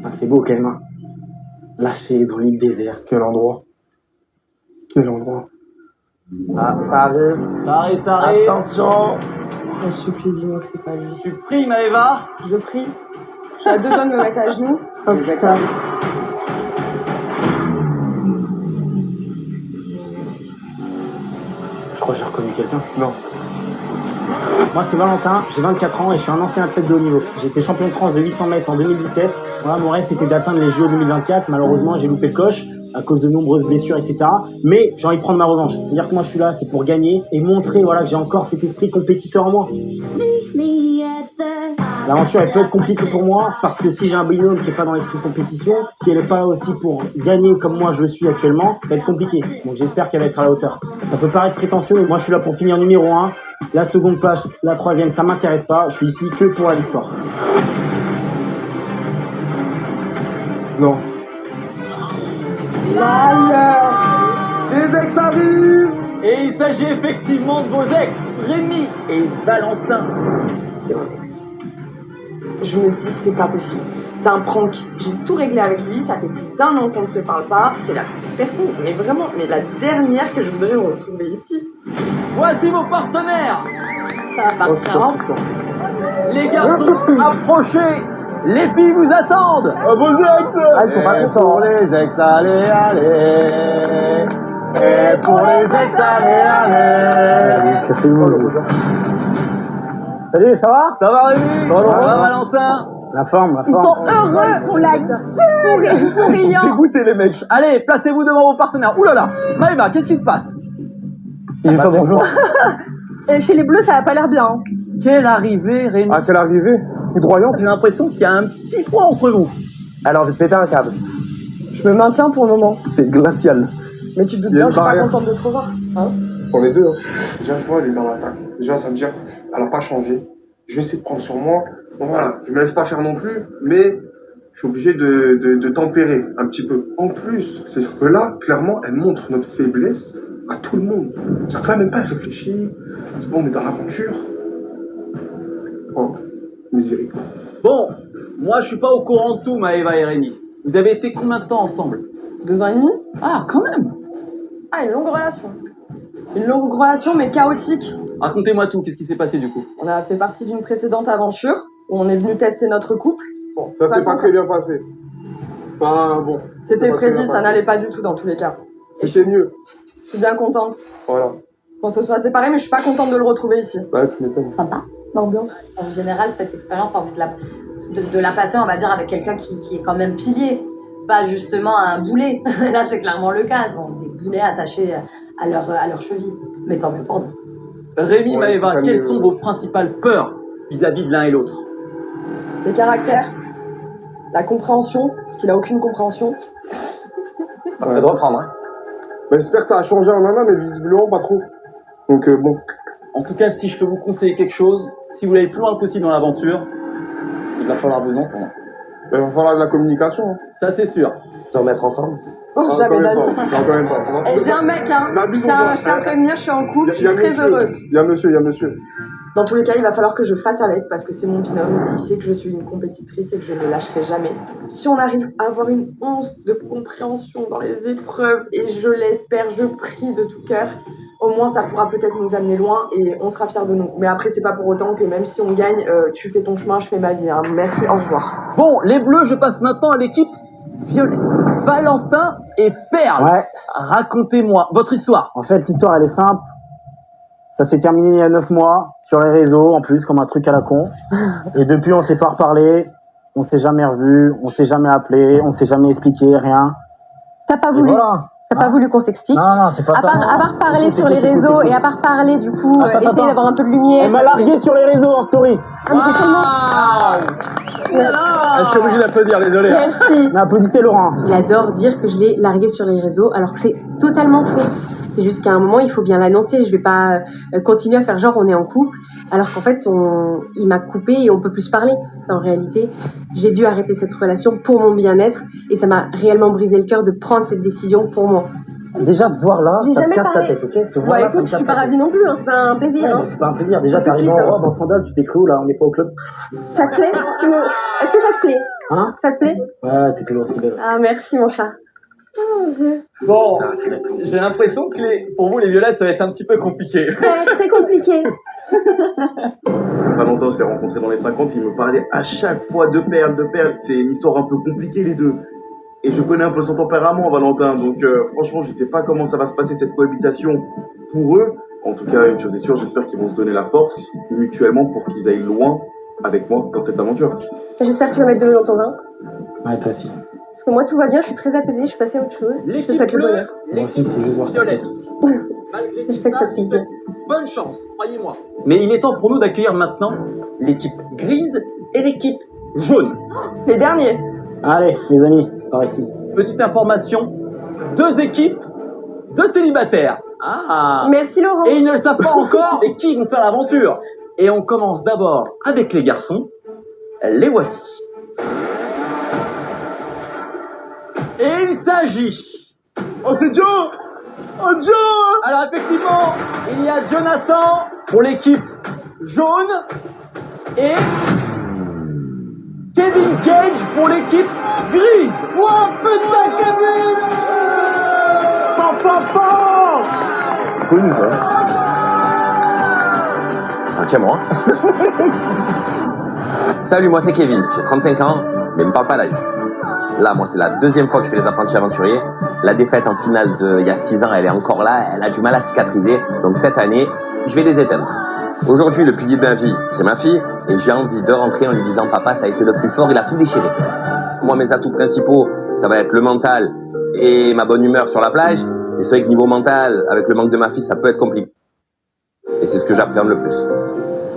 Ah, c'est beau, Kelma. Lâché dans l'île désert, quel endroit. Quel endroit. Ah, ça arrive. Ça arrive, ça arrive. Attention. Je supplie, dis-moi que c'est pas lui. Tu pries, Maëva? Je prie. Je suis à 2 doigts de me mettre à genoux. Oh putain. Je crois que j'ai reconnu quelqu'un. Non. Moi, c'est Valentin, j'ai 24 ans et je suis un ancien athlète de haut niveau. J'ai été champion de France de 800 mètres en 2017. Voilà, mon rêve, c'était d'atteindre les JO 2024. Malheureusement, j'ai loupé le coche à cause de nombreuses blessures, etc. Mais j'ai envie de prendre ma revanche. C'est-à-dire que moi, je suis là, c'est pour gagner et montrer, voilà, que j'ai encore cet esprit compétiteur en moi. Meet me at the L'aventure, elle peut être compliquée pour moi parce que si j'ai un binôme qui est pas dans l'esprit de compétition, si elle est pas là aussi pour gagner comme moi je le suis actuellement, ça va être compliqué. Donc j'espère qu'elle va être à la hauteur. Ça peut paraître prétentieux, mais moi je suis là pour finir numéro 1. La seconde place, la troisième, ça m'intéresse pas. Je suis ici que pour la victoire. Non. Les ex arrivent. Et il s'agit effectivement de vos ex, Rémi et Valentin. C'est mon ex. Je me dis, c'est pas possible. C'est un prank. J'ai tout réglé avec lui, ça fait plus d'1 an qu'on ne se parle pas. C'est la personne, mais vraiment, mais la dernière que je voudrais retrouver ici. Voici vos partenaires. Ça va partir. Les garçons, approchez. Les filles vous attendent. Vos ex. Ils sont pas contents. Pour les ex, allez, allez. Et pour les ex, allez, allez. Salut, ça va? Ça va Rémi? Ça va Valentin? La forme. Ils sont heureux pour la souriants. Dégoûtés les mecs. Allez, placez-vous devant vos partenaires. Ouh là là, Maëva, qu'est-ce qui se passe? Ils disent pas bonjour. Chez les Bleus, ça a pas l'air bien. Hein. Quelle arrivée, Rémi? Ah, quelle arrivée? Foudroyante. J'ai l'impression qu'il y a un petit froid entre vous. Alors, je vais te péter un câble. Je me maintiens pour le moment. C'est glacial. Mais tu te doutes Il y a bien, une je suis pas barrière. contente de te revoir. Hein? Pour les deux, hein. Déjà, je vois, elle est dans l'attaque. Déjà, ça veut dire elle n'a pas changé. Je vais essayer de prendre sur moi. Bon, voilà, je me laisse pas faire non plus, mais je suis obligé de tempérer un petit peu. En plus, c'est-à-dire que là, clairement, elle montre notre faiblesse à tout le monde. C'est-à-dire que là, même pas, elle réfléchit. C'est bon, on est dans l'aventure. Oh, miséricorde. Bon, moi je suis pas au courant de tout, Maëva et Rémi. Vous avez été combien de temps ensemble? 2 ans et demi. Ah, quand même. Ah, une longue relation. Une longue relation, mais chaotique. Racontez-moi tout, qu'est-ce qui s'est passé du coup? On a fait partie d'une précédente aventure où on est venu tester notre couple. Bon, Ça s'est pas très bien passé. Enfin, bon. C'était ça s'est pas très prédit, bien ça passé. n'allait pas du tout dans tous les cas. C'était mieux. Je suis bien contente Voilà. qu'on se soit séparés, mais je suis pas contente de le retrouver ici. Ouais, tu m'étonnes. Sympa, l'ambiance. En général, cette expérience, t'as envie de la passer, on va dire, avec quelqu'un qui est quand même pilier. Pas justement un boulet. Là, c'est clairement le cas. Ils ont des boulets attachés à leur cheville. Mais tant mieux pour nous. Rémi, Ouais, Maëva, c'est pas quelles mieux. sont vos principales peurs vis-à-vis de l'un et l'autre? Les caractères, la compréhension, parce qu'il a aucune compréhension. Pas prêt de reprendre, hein. Bah, j'espère que ça a changé en un an, mais visiblement pas trop. Donc, bon. En tout cas, si je peux vous conseiller quelque chose, si vous voulez aller le plus loin possible dans l'aventure, il va falloir vous entendre. Il va falloir de la communication. Hein. Ça, c'est sûr. Se remettre ensemble. Oh, Ah, jamais quand même d'amis. pas. Non, quand même pas. On va- Et j'ai un mec, hein. N'abusons Je pas. tiens à prévenir, je suis en couple, je suis très monsieur. heureuse. Il y a monsieur. Dans tous les cas, il va falloir que je fasse avec parce que c'est mon binôme. Il sait que je suis une compétitrice et que je ne lâcherai jamais. Si on arrive à avoir une once de compréhension dans les épreuves, et je l'espère, je prie de tout cœur, au moins ça pourra peut-être nous amener loin et on sera fiers de nous. Mais après, c'est pas pour autant que même si on gagne, tu fais ton chemin, je fais ma vie. Hein. Merci, au revoir. Bon, les Bleus, je passe maintenant à l'équipe violet. Valentin et Perle. Ouais. Racontez-moi votre histoire. En fait, l'histoire, elle est simple. Ça s'est terminé il y a 9 mois, sur les réseaux, en plus, comme un truc à la con. Et depuis, on s'est pas reparlé, on s'est jamais revu, on s'est jamais appelé, on s'est jamais expliqué, rien. T'as pas Et voulu. voilà. T'as pas voulu qu'on s'explique. Non, c'est pas à ça. part parler sur les Écoute, réseaux écoute. et à part parler, du coup, Attends, essayer attends. d'avoir un peu de lumière. Elle m'a parce que- largué sur les réseaux en story. Ah, mais c'est tellement- Je suis obligé d'applaudir, désolé. Merci. Mais applaudissez Laurent. Il adore dire que je l'ai largué sur les réseaux, alors que c'est totalement faux. C'est juste qu'à un moment, il faut bien l'annoncer. Je vais pas continuer à faire genre on est en couple, alors qu'en fait, il m'a coupé et on peut plus se parler. En réalité, j'ai dû arrêter cette relation pour mon bien-être et ça m'a réellement brisé le cœur de prendre cette décision pour moi. Déjà, te voir là, J'ai ça te jamais casse parlé. la tête, ok? Te voir Ouais, là, ça me écoute, je casse suis pas la tête. ravie non plus, hein, c'est pas un plaisir. Ouais, Hein. mais c'est pas un plaisir. Déjà, Tout de t'arrives suite, en hein. robe, en sandales, tu t'es cru où là? On n'est pas au club. Ça te plaît? Est-ce que ça te plaît? Hein? Ça te plaît? Ouais, t'es toujours aussi belle. Ah, merci mon chat. Oh mon Dieu. Bon, j'ai l'impression que pour vous, les violets, ça va être un petit peu compliqué. Très, très compliqué. Valentin, je l'ai rencontré dans les 50, il me parlait à chaque fois de perles. C'est une histoire un peu compliquée, les deux. Et je connais un peu son tempérament, Valentin. Donc, franchement, je sais pas comment ça va se passer, cette cohabitation pour eux. En tout cas, une chose est sûre, j'espère qu'ils vont se donner la force mutuellement pour qu'ils aillent loin avec moi dans cette aventure. J'espère que tu vas mettre de l'eau dans ton vin. Ouais, toi aussi. Parce que moi, tout va bien, je suis très apaisée, je suis passée à autre chose. Je te souhaite le bonheur. Moi aussi, c'est juste voir ta tête. Je sais que ça te fait bien. Bonne chance, croyez-moi. Mais il est temps pour nous d'accueillir maintenant l'équipe grise et l'équipe jaune. Les derniers. Allez, les amis, par ici. Petite information, 2 équipes, 2 célibataires. Ah. Merci Laurent. Et ils ne le savent pas encore, c'est qui vont faire l'aventure. Et on commence d'abord avec les garçons. Les voici. Et il s'agit... Oh, c'est Joe! Oh, Joe! Alors effectivement, il y a Jonathan pour l'équipe jaune et Kevin Cage pour l'équipe grise. Oh, putain, Kevin! Papa! Connu, ça. Ah, tiens, moi. Salut, moi c'est Kevin, j'ai 35 ans, mais ne me parle pas d'âge. Là, moi, c'est la 2e fois que je fais les apprentis aventuriers. La défaite en finale il y a 6 ans, elle est encore là, elle a du mal à cicatriser. Donc cette année, je vais les éteindre. Aujourd'hui, le pilier de ma vie, c'est ma fille, et j'ai envie de rentrer en lui disant, papa, ça a été le plus fort, il a tout déchiré. Moi, mes atouts principaux, ça va être le mental et ma bonne humeur sur la plage. Et c'est vrai que niveau mental, avec le manque de ma fille, ça peut être compliqué. Et c'est ce que j'appréhende le plus.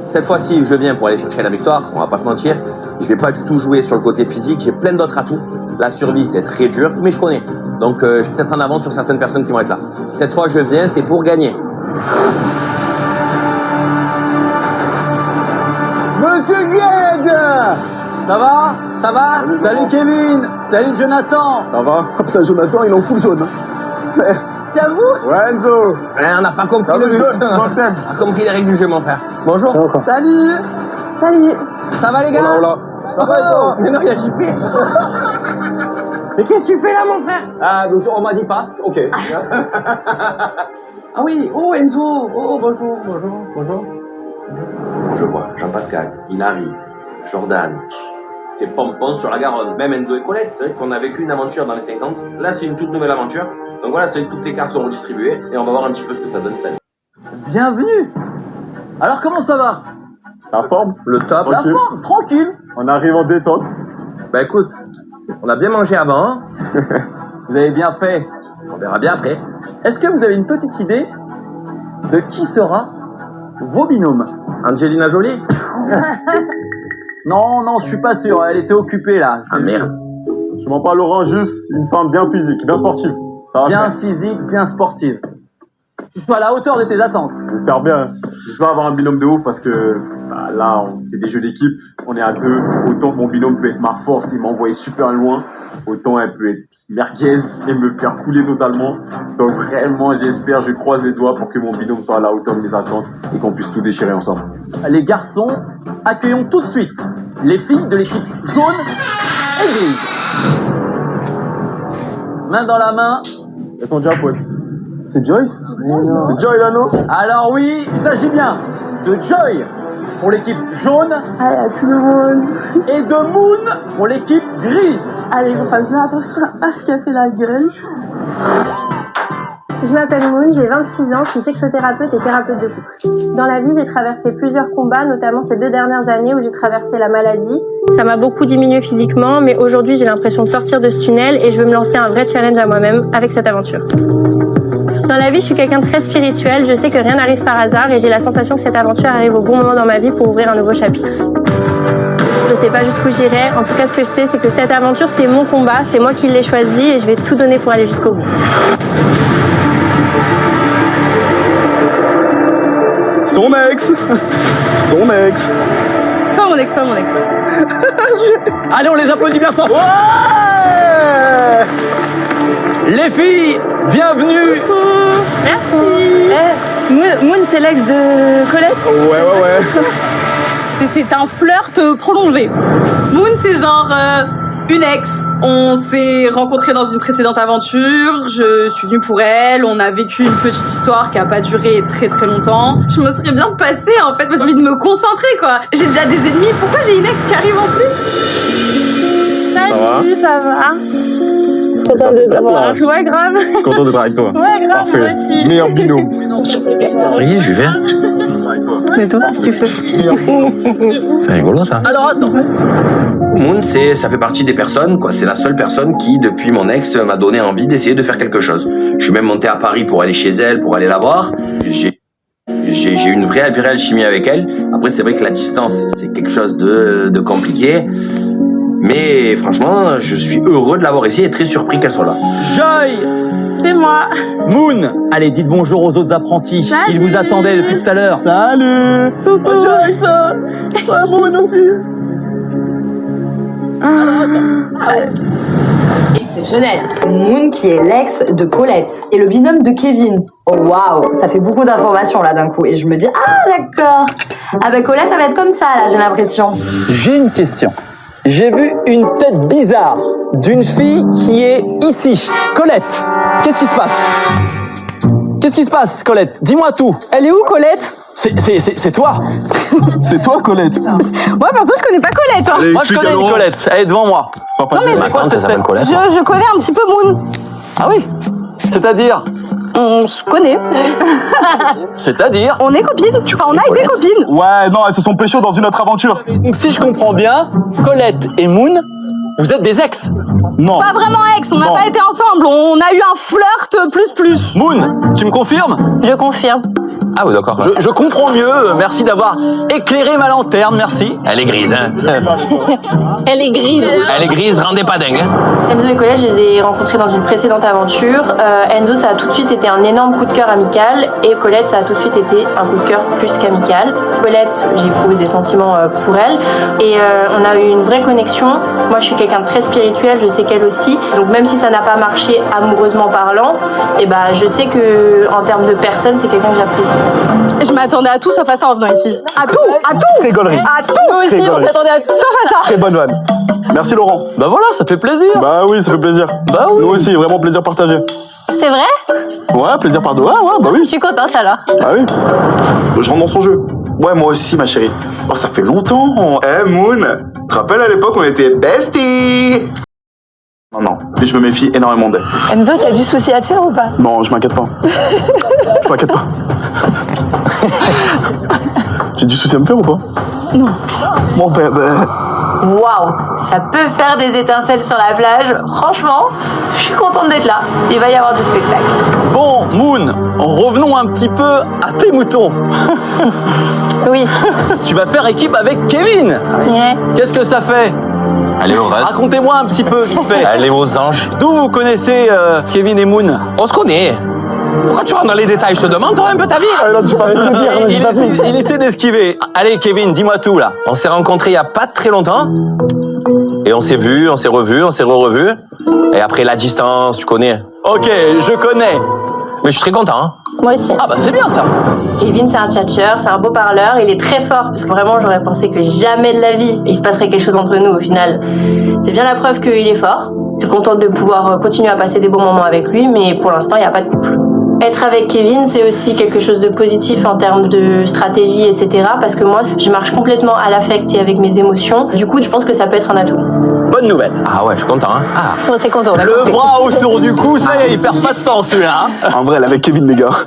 Cette fois-ci, je viens pour aller chercher la victoire, on va pas se mentir. Je vais pas du tout jouer sur le côté physique, j'ai plein d'autres atouts. La survie, c'est très dur, mais je connais. Donc, je suis peut-être en avance sur certaines personnes qui vont être là. Cette fois, je viens, c'est pour gagner. Monsieur Gage! Ça va? Ça va? Salut Kevin! Salut Jonathan! Ça va? Oh, putain, Jonathan, il en fout le jaune. J'avoue. Ouais, Enzo! On n'a pas compris le but. On n'a pas compris les règles du jeu, mon frère. Bonjour. Salut. Salut. Ça va, les gars? Hola. Ça va, toi? Mais non, il y a JP. Mais qu'est-ce que tu fais là, mon frère? Ah, donc on m'a dit passe, ok. Ah oui, oh Enzo, oh bonjour. Je vois Jean-Pascal, Hilary, Jordan, c'est Pompon sur la Garonne, même Enzo et Colette, c'est vrai qu'on a vécu une aventure dans les 50, là c'est une toute nouvelle aventure, donc voilà, c'est toutes les cartes sont redistribuées et on va voir un petit peu ce que ça donne. Bienvenue! Alors comment ça va? La forme? Le top. La forme, tranquille! On arrive en détente. Bah écoute, on a bien mangé avant, hein. Vous avez bien fait. On verra bien après. Est-ce que vous avez une petite idée de qui sera vos binômes? Angelina Jolie? Non, je suis pas sûr, elle était occupée là. Ah merde. Je m'en parle, Laurent, juste une femme bien physique, bien sportive. Ça va Bien faire. physique, bien sportive. Qui soit à la hauteur de tes attentes. J'espère bien. J'espère avoir un binôme de ouf parce que là, c'est des jeux d'équipe. On est à 2. Autant que mon binôme peut être ma force et m'envoyer super loin, autant elle peut être merguez et me faire couler totalement. Donc vraiment, j'espère, je croise les doigts pour que mon binôme soit à la hauteur de mes attentes et qu'on puisse tout déchirer ensemble. Les garçons, accueillons tout de suite les filles de l'équipe jaune et grise. Main dans la main. Elles sont déjà potes. C'est Joyce? C'est Joy là, non? Alors oui, il s'agit bien de Joy pour l'équipe jaune. Allez, à tout le monde. Et de Moon pour l'équipe grise. Allez, faut pas faire attention à pas se casser la gueule. Je m'appelle Moon, j'ai 26 ans, je suis sexothérapeute et thérapeute de couple. Dans la vie, j'ai traversé plusieurs combats, notamment ces 2 dernières années où j'ai traversé la maladie. Ça m'a beaucoup diminué physiquement, mais aujourd'hui, j'ai l'impression de sortir de ce tunnel et je veux me lancer un vrai challenge à moi-même avec cette aventure. Dans la vie, je suis quelqu'un de très spirituel, je sais que rien n'arrive par hasard et j'ai la sensation que cette aventure arrive au bon moment dans ma vie pour ouvrir un nouveau chapitre. Je sais pas jusqu'où j'irai, en tout cas ce que je sais c'est que cette aventure c'est mon combat, c'est moi qui l'ai choisi et je vais tout donner pour aller jusqu'au bout. Son ex! Son ex! C'est pas mon ex, pas mon ex. Allez, on les applaudit bien fort. Ouais! Les filles, bienvenue. Merci. Moon, c'est l'ex de Colette? Ouais. C'est un flirt prolongé. Moon, c'est genre une ex. On s'est rencontrés dans une précédente aventure. Je suis venue pour elle. On a vécu une petite histoire qui a pas duré très très longtemps. Je me serais bien passée en fait parce que j'ai envie de me concentrer quoi. J'ai déjà des ennemis. Pourquoi j'ai une ex qui arrive en plus? Salut, ça va? Content de t'avoir. Ouais, grave. Content d'être avec toi. Ouais, grave, Parfait. moi aussi. Meilleur binôme. Oui, je vais. Mais toi, qu'est-ce que tu fais? C'est rigolo ça. Alors attends. Moon, ça fait partie des personnes, quoi. C'est la seule personne qui, depuis mon ex, m'a donné envie d'essayer de faire quelque chose. Je suis même monté à Paris pour aller chez elle, pour aller la voir. J'ai eu une vraie alchimie avec elle. Après, c'est vrai que la distance, c'est quelque chose de compliqué. Mais franchement, je suis heureux de l'avoir essayé et très surpris qu'elle soit là. Joy! C'est moi. Moon! Allez, dites bonjour aux autres apprentis. Salut. Ils vous attendaient depuis tout à l'heure. Salut. Coucou. Joy, ça. Ouais, Moon aussi. Exceptionnel. Moon qui est l'ex de Colette et le binôme de Kevin. Oh waouh, ça fait beaucoup d'informations là d'un coup et je me dis ah d'accord. Ah bah Colette elle va être comme ça là, j'ai l'impression. J'ai une question. J'ai vu une tête bizarre d'une fille qui est ici. Colette, qu'est-ce qui se passe? Qu'est-ce qui se passe, Colette? Dis-moi tout. Elle est où, Colette? C'est toi. C'est toi, Colette. Moi, perso, je connais pas Colette. Hein. Moi, je connais une Colette. Elle est devant moi. Non, mais c'est quoi cette tête? Je connais un petit peu Moon. Ah oui? C'est-à-dire? On se connaît. C'est-à-dire? On est copines. Enfin, on a été copines. Ouais, non, elles se sont pécho dans une autre aventure. Donc, si je comprends bien, Colette et Moon, vous êtes des ex? Non. Pas vraiment ex, on n'a pas été ensemble. On a eu un flirt plus. Moon, tu me confirmes? Je confirme. Ah oui, d'accord. Je comprends mieux. Merci d'avoir éclairé ma lanterne, merci. Elle est grise, hein. Elle est grise. Elle est grise, rendez pas dingue, hein. Enzo et Colette, je les ai rencontrés dans une précédente aventure. Enzo, ça a tout de suite été un énorme coup de cœur amical et Colette, ça a tout de suite été un coup de cœur plus qu'amical. Colette, j'ai éprouvé des sentiments pour elle et on a eu une vraie connexion. Moi, je suis quelqu'un de très spirituel, je sais qu'elle aussi. Donc même si ça n'a pas marché amoureusement parlant, et ben je sais que en termes de personne, c'est quelqu'un que j'apprécie. Je m'attendais à tout sauf à ça en venant ici. À tout. Rigolerie. À tout. Moi aussi, on s'attendait à tout sauf à ça. Très bonne vanne. Merci, Laurent. Bah voilà, ça fait plaisir. Bah oui, ça fait plaisir. Bah oui. Nous aussi, vraiment plaisir partagé. C'est vrai? Ouais, plaisir partagé. Ouais, bah oui. Je suis contente alors. Ah oui. Je rentre dans son jeu. Ouais, moi aussi, ma chérie. Oh, ça fait longtemps. Eh, Moon, tu te rappelles à l'époque, on était besties? Non, mais je me méfie énormément d'elle. Enzo, t'as du souci à te faire ou pas? Non, je m'inquiète pas. Je m'inquiète pas. J'ai du souci à me faire ou pas? Non. Mon bébé. Waouh, ça peut faire des étincelles sur la plage. Franchement, je suis contente d'être là. Il va y avoir du spectacle. Bon, Moon, revenons un petit peu à tes moutons. Oui. Tu vas faire équipe avec Kevin. Yeah. Qu'est-ce que ça fait? Elle est heureuse. Racontez-moi un petit peu, vite fait. Elle est aux anges. D'où vous connaissez Kevin et Moon? On se connaît. Pourquoi tu rentres dans les détails? Je te demande, toi, un peu ta vie. Ah, là, tu parlais de tout dire. Il essaie d'esquiver. Allez, Kevin, dis-moi tout, là. On s'est rencontrés il y a pas très longtemps. Et on s'est vus, on s'est revus, on s'est re-revus. Et après, la distance, tu connais. Ok, je connais. Mais je suis très content, hein. Moi aussi. Ah bah c'est bien ça. Kevin, c'est un tchatcheur, c'est un beau parleur, il est très fort parce que vraiment j'aurais pensé que jamais de la vie il se passerait quelque chose entre nous au final. C'est bien la preuve qu'il est fort. Je suis contente de pouvoir continuer à passer des bons moments avec lui, mais pour l'instant il n'y a pas de couple. Être avec Kevin, c'est aussi quelque chose de positif en termes de stratégie, etc. Parce que moi, je marche complètement à l'affect et avec mes émotions. Du coup, je pense que ça peut être un atout. Bonne nouvelle. Ah ouais, je suis content, hein. Ah. Oh, t'es content, Le bras autour du cou, ça y est, il perd pas de temps celui-là. Hein. En vrai, elle est avec Kevin, les gars.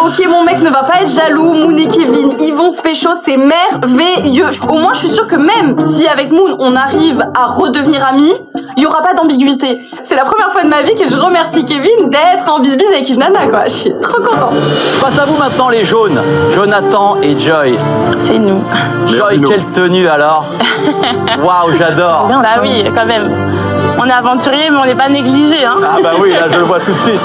Ok, mon mec ne va pas être jaloux. Moon et Kevin, ils vont se pécho, c'est merveilleux. Au moins, je suis sûre que même si avec Moon, on arrive à redevenir amis, il n'y aura pas d'ambiguïté. C'est la première fois de ma vie que je remercie Kevin d'être en bisbise avec une nana, quoi. Je suis trop contente. Face à vous maintenant, les jaunes. Jonathan et Joy. C'est nous. Joy, quelle tenue alors. Waouh, j'adore. Bah oui, quand même. On est aventurier, mais on n'est pas négligé, hein. Ah bah oui, là je le vois tout de suite.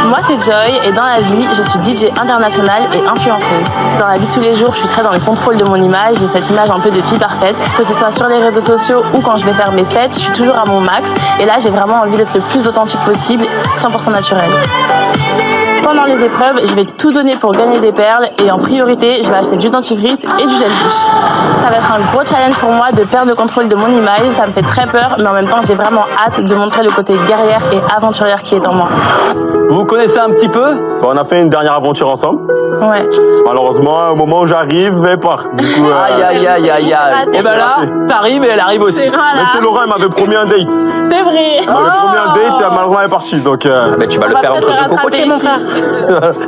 Moi, c'est Joy et dans la vie, je suis DJ internationale et influenceuse. Dans la vie de tous les jours, je suis très dans le contrôle de mon image. J'ai cette image un peu de fille parfaite, que ce soit sur les réseaux sociaux ou quand je vais faire mes sets, je suis toujours à mon max. Et là, j'ai vraiment envie d'être le plus authentique possible, 100% naturel. Pendant les épreuves, je vais tout donner pour gagner des perles et en priorité, je vais acheter du dentifrice et du gel douche. Ça va être un gros challenge pour moi de perdre le contrôle de mon image. Ça me fait très peur, mais en même temps, j'ai vraiment hâte de montrer le côté guerrière et aventurière qui est en moi. Vous vous connaissez un petit peu? On a fait une dernière aventure ensemble. Ouais. Malheureusement, au moment où j'arrive, elle part. Du coup, Aïe, aïe, aïe, aïe, aïe. Et ben là, t'arrives et elle arrive aussi. Mais c'est Laurent, elle m'avait promis un date. C'est vrai. Elle m'avait promis un date et malheureusement elle est partie. Donc, mais tu vas le faire entre deux cocotiers, mon frère.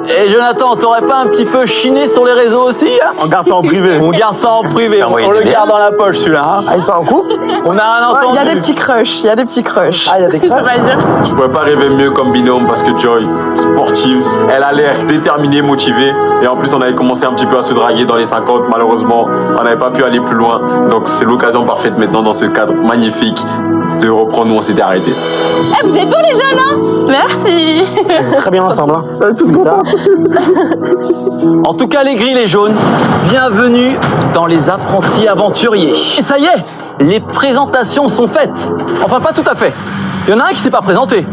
Et Jonathan, t'aurais pas un petit peu chiné sur les réseaux aussi hein? On garde ça en privé. On garde ça en privé, on le garde dans la poche celui-là. Hein? Ah, ils sont en couple? On a rien entendu. Il y a des petits crushs, il y a des petits crushs. Ah, il y a des crushs? Je pourrais pas rêver mieux comme binôme parce que Joy, sportive, elle a l'air déterminée, motivée. Et en plus, on avait commencé un petit peu à se draguer dans les 50. Malheureusement, on n'avait pas pu aller plus loin. Donc, c'est l'occasion parfaite maintenant, dans ce cadre magnifique, de reprendre où on s'était arrêté. Eh, vous êtes beaux les jeunes, hein? Merci. Très bien ensemble. Hein. Tout content. En tout cas, les gris, les jaunes, bienvenue dans les apprentis aventuriers. Et ça y est, les présentations sont faites. Enfin, pas tout à fait. Il y en a un qui s'est pas présenté.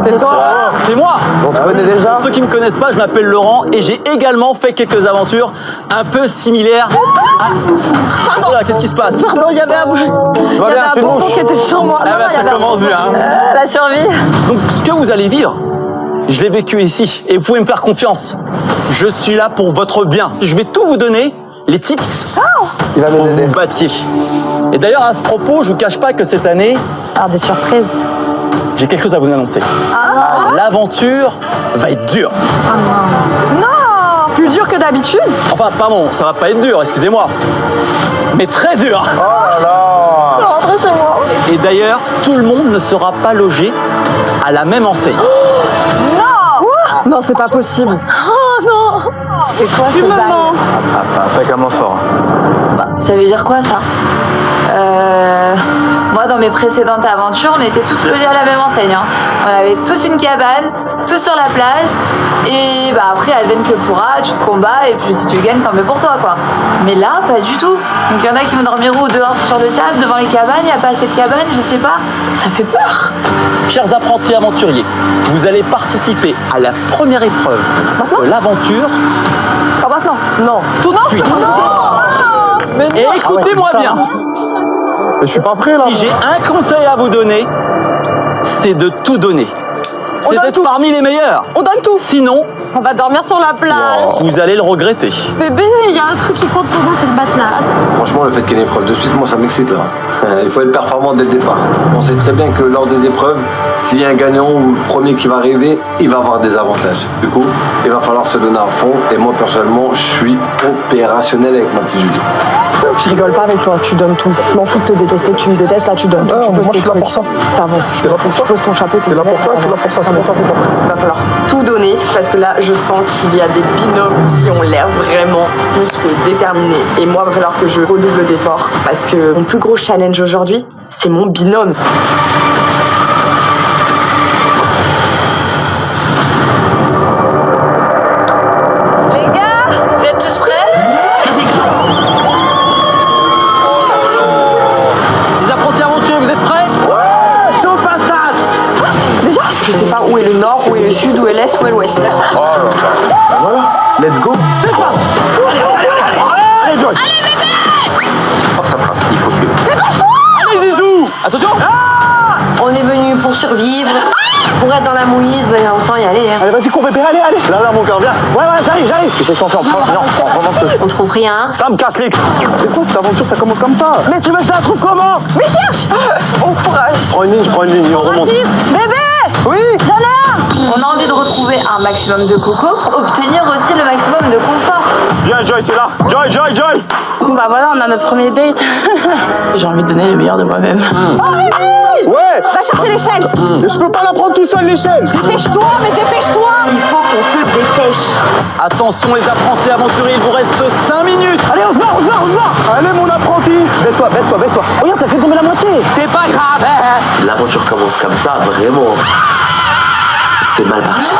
C'est toi? C'est moi. On te connaît déjà? Pour ceux qui me connaissent pas, je m'appelle Laurent et j'ai également fait quelques aventures un peu similaires. Pardon. Là, qu'est-ce qui se passe? Pardon, il y avait un bonbon qui était sur moi. Ah bah, ça commence bien. Hein. La survie. Donc, ce que vous allez vivre, je l'ai vécu ici et vous pouvez me faire confiance. Je suis là pour votre bien. Je vais tout vous donner, les tips Il va pour nous aider. vous battiez. Et d'ailleurs, à ce propos, je vous cache pas que cette année, Alors, des surprises. j'ai quelque chose à vous annoncer. L'aventure va être dure. Non, plus dur que d'habitude. Enfin, pardon, ça va pas être dur, excusez-moi. Mais très dur. Oh là là! Rentrez chez moi. Et d'ailleurs, tout le monde ne sera pas logé à la même enseigne. Non. Quoi? Non, c'est pas possible. Oh non. C'est quoi Tu ce me bail? mens. Ça commence fort. Bah, ça veut dire quoi ça? Moi, dans mes précédentes aventures, on était tous logés à la même enseigne. Hein. On avait tous une cabane, tous sur la plage. Et bah après, advienne que pourra, tu te combats et puis si tu gagnes, t'en mets pour toi quoi. Mais là, pas du tout. Donc il y en a qui vont dormir où? Dehors sur le sable, devant les cabanes, il n'y a pas assez de cabanes, je sais pas. Ça fait peur. Chers apprentis aventuriers, vous allez participer à la première épreuve de l'aventure. Ah maintenant? Non. Tout de suite. Et écoutez-moi bien. Je suis pas prêt là. Si j'ai un conseil à vous donner, c'est de tout donner. C'est d'être parmi les meilleurs. On donne tout. Sinon, On va dormir sur la plage. vous allez le regretter. Bébé, il y a un truc qui compte pour moi, c'est le matelas. Franchement, le fait qu'il y ait une épreuve de suite, moi ça m'excite là. Il faut être performant dès le départ. On sait très bien que lors des épreuves, s'il y a un gagnant ou le premier qui va arriver, il va avoir des avantages. Du coup, il va falloir se donner à fond. Et moi personnellement, je suis opérationnel avec ma petite Julie. Je rigole pas avec toi, tu donnes tout. Je m'en fous de te détester, tu me détestes, là tu donnes tout. Non, Tu moi poses je tes suis là trucs. pour ça. T'avances. Je suis là pour ça. Tu poses ton chapeau, T'es là pour ça, je suis là pour ça, c'est bon, t'as fait ça. Il va falloir tout donner parce que là je sens qu'il y a des binômes qui ont l'air vraiment plus que déterminés. Et moi, il va falloir que je redouble d'efforts parce que mon plus gros challenge aujourd'hui, c'est mon binôme. Les gars, vous êtes tous prêts? Les apprentis aventuriers, vous êtes prêts? Ouais, chaud patate. Déjà, je sais pas où est le nord, où est le sud, où est l'est, où est l'ouest. Oh là là. Voilà, let's go. C'est quoi? Allez, Joy. Allez, bébé! Hop, ça trace, il faut suivre. Allez, Zizou! Attention! On est venu pour survivre, pour être dans la mouise, ben autant y aller. Hein. Allez, vas-y, cours, bébé, allez, allez. Là, mon cœur, viens. Ouais, j'arrive. Tu sais ce qu'on fait en France? Non, on remonte le. On trouve rien. Ça me casse les. C'est quoi cette aventure? Ça commence comme ça. Mais tu veux que je la trouve comment? Mais cherche! Bon courage! Prends une ligne, on remonte. Bébé! Oui! On a envie de retrouver un maximum de coco pour obtenir aussi le maximum de confort. Viens, Joy, c'est là. Joy. Bah voilà, on a notre premier date. J'ai envie de donner le meilleur de moi-même. Ouais! Va chercher l'échelle! Mais je peux pas la prendre tout seul, l'échelle! Dépêche-toi, mais dépêche-toi! Il faut qu'on se dépêche. Attention les apprentis aventuriers, il vous reste 5 minutes. Allez, on se barre! Allez, mon apprenti! Baisse-toi! Regarde, t'as fait tomber la moitié! C'est pas grave. L'aventure commence comme ça, vraiment. C'est mal parti.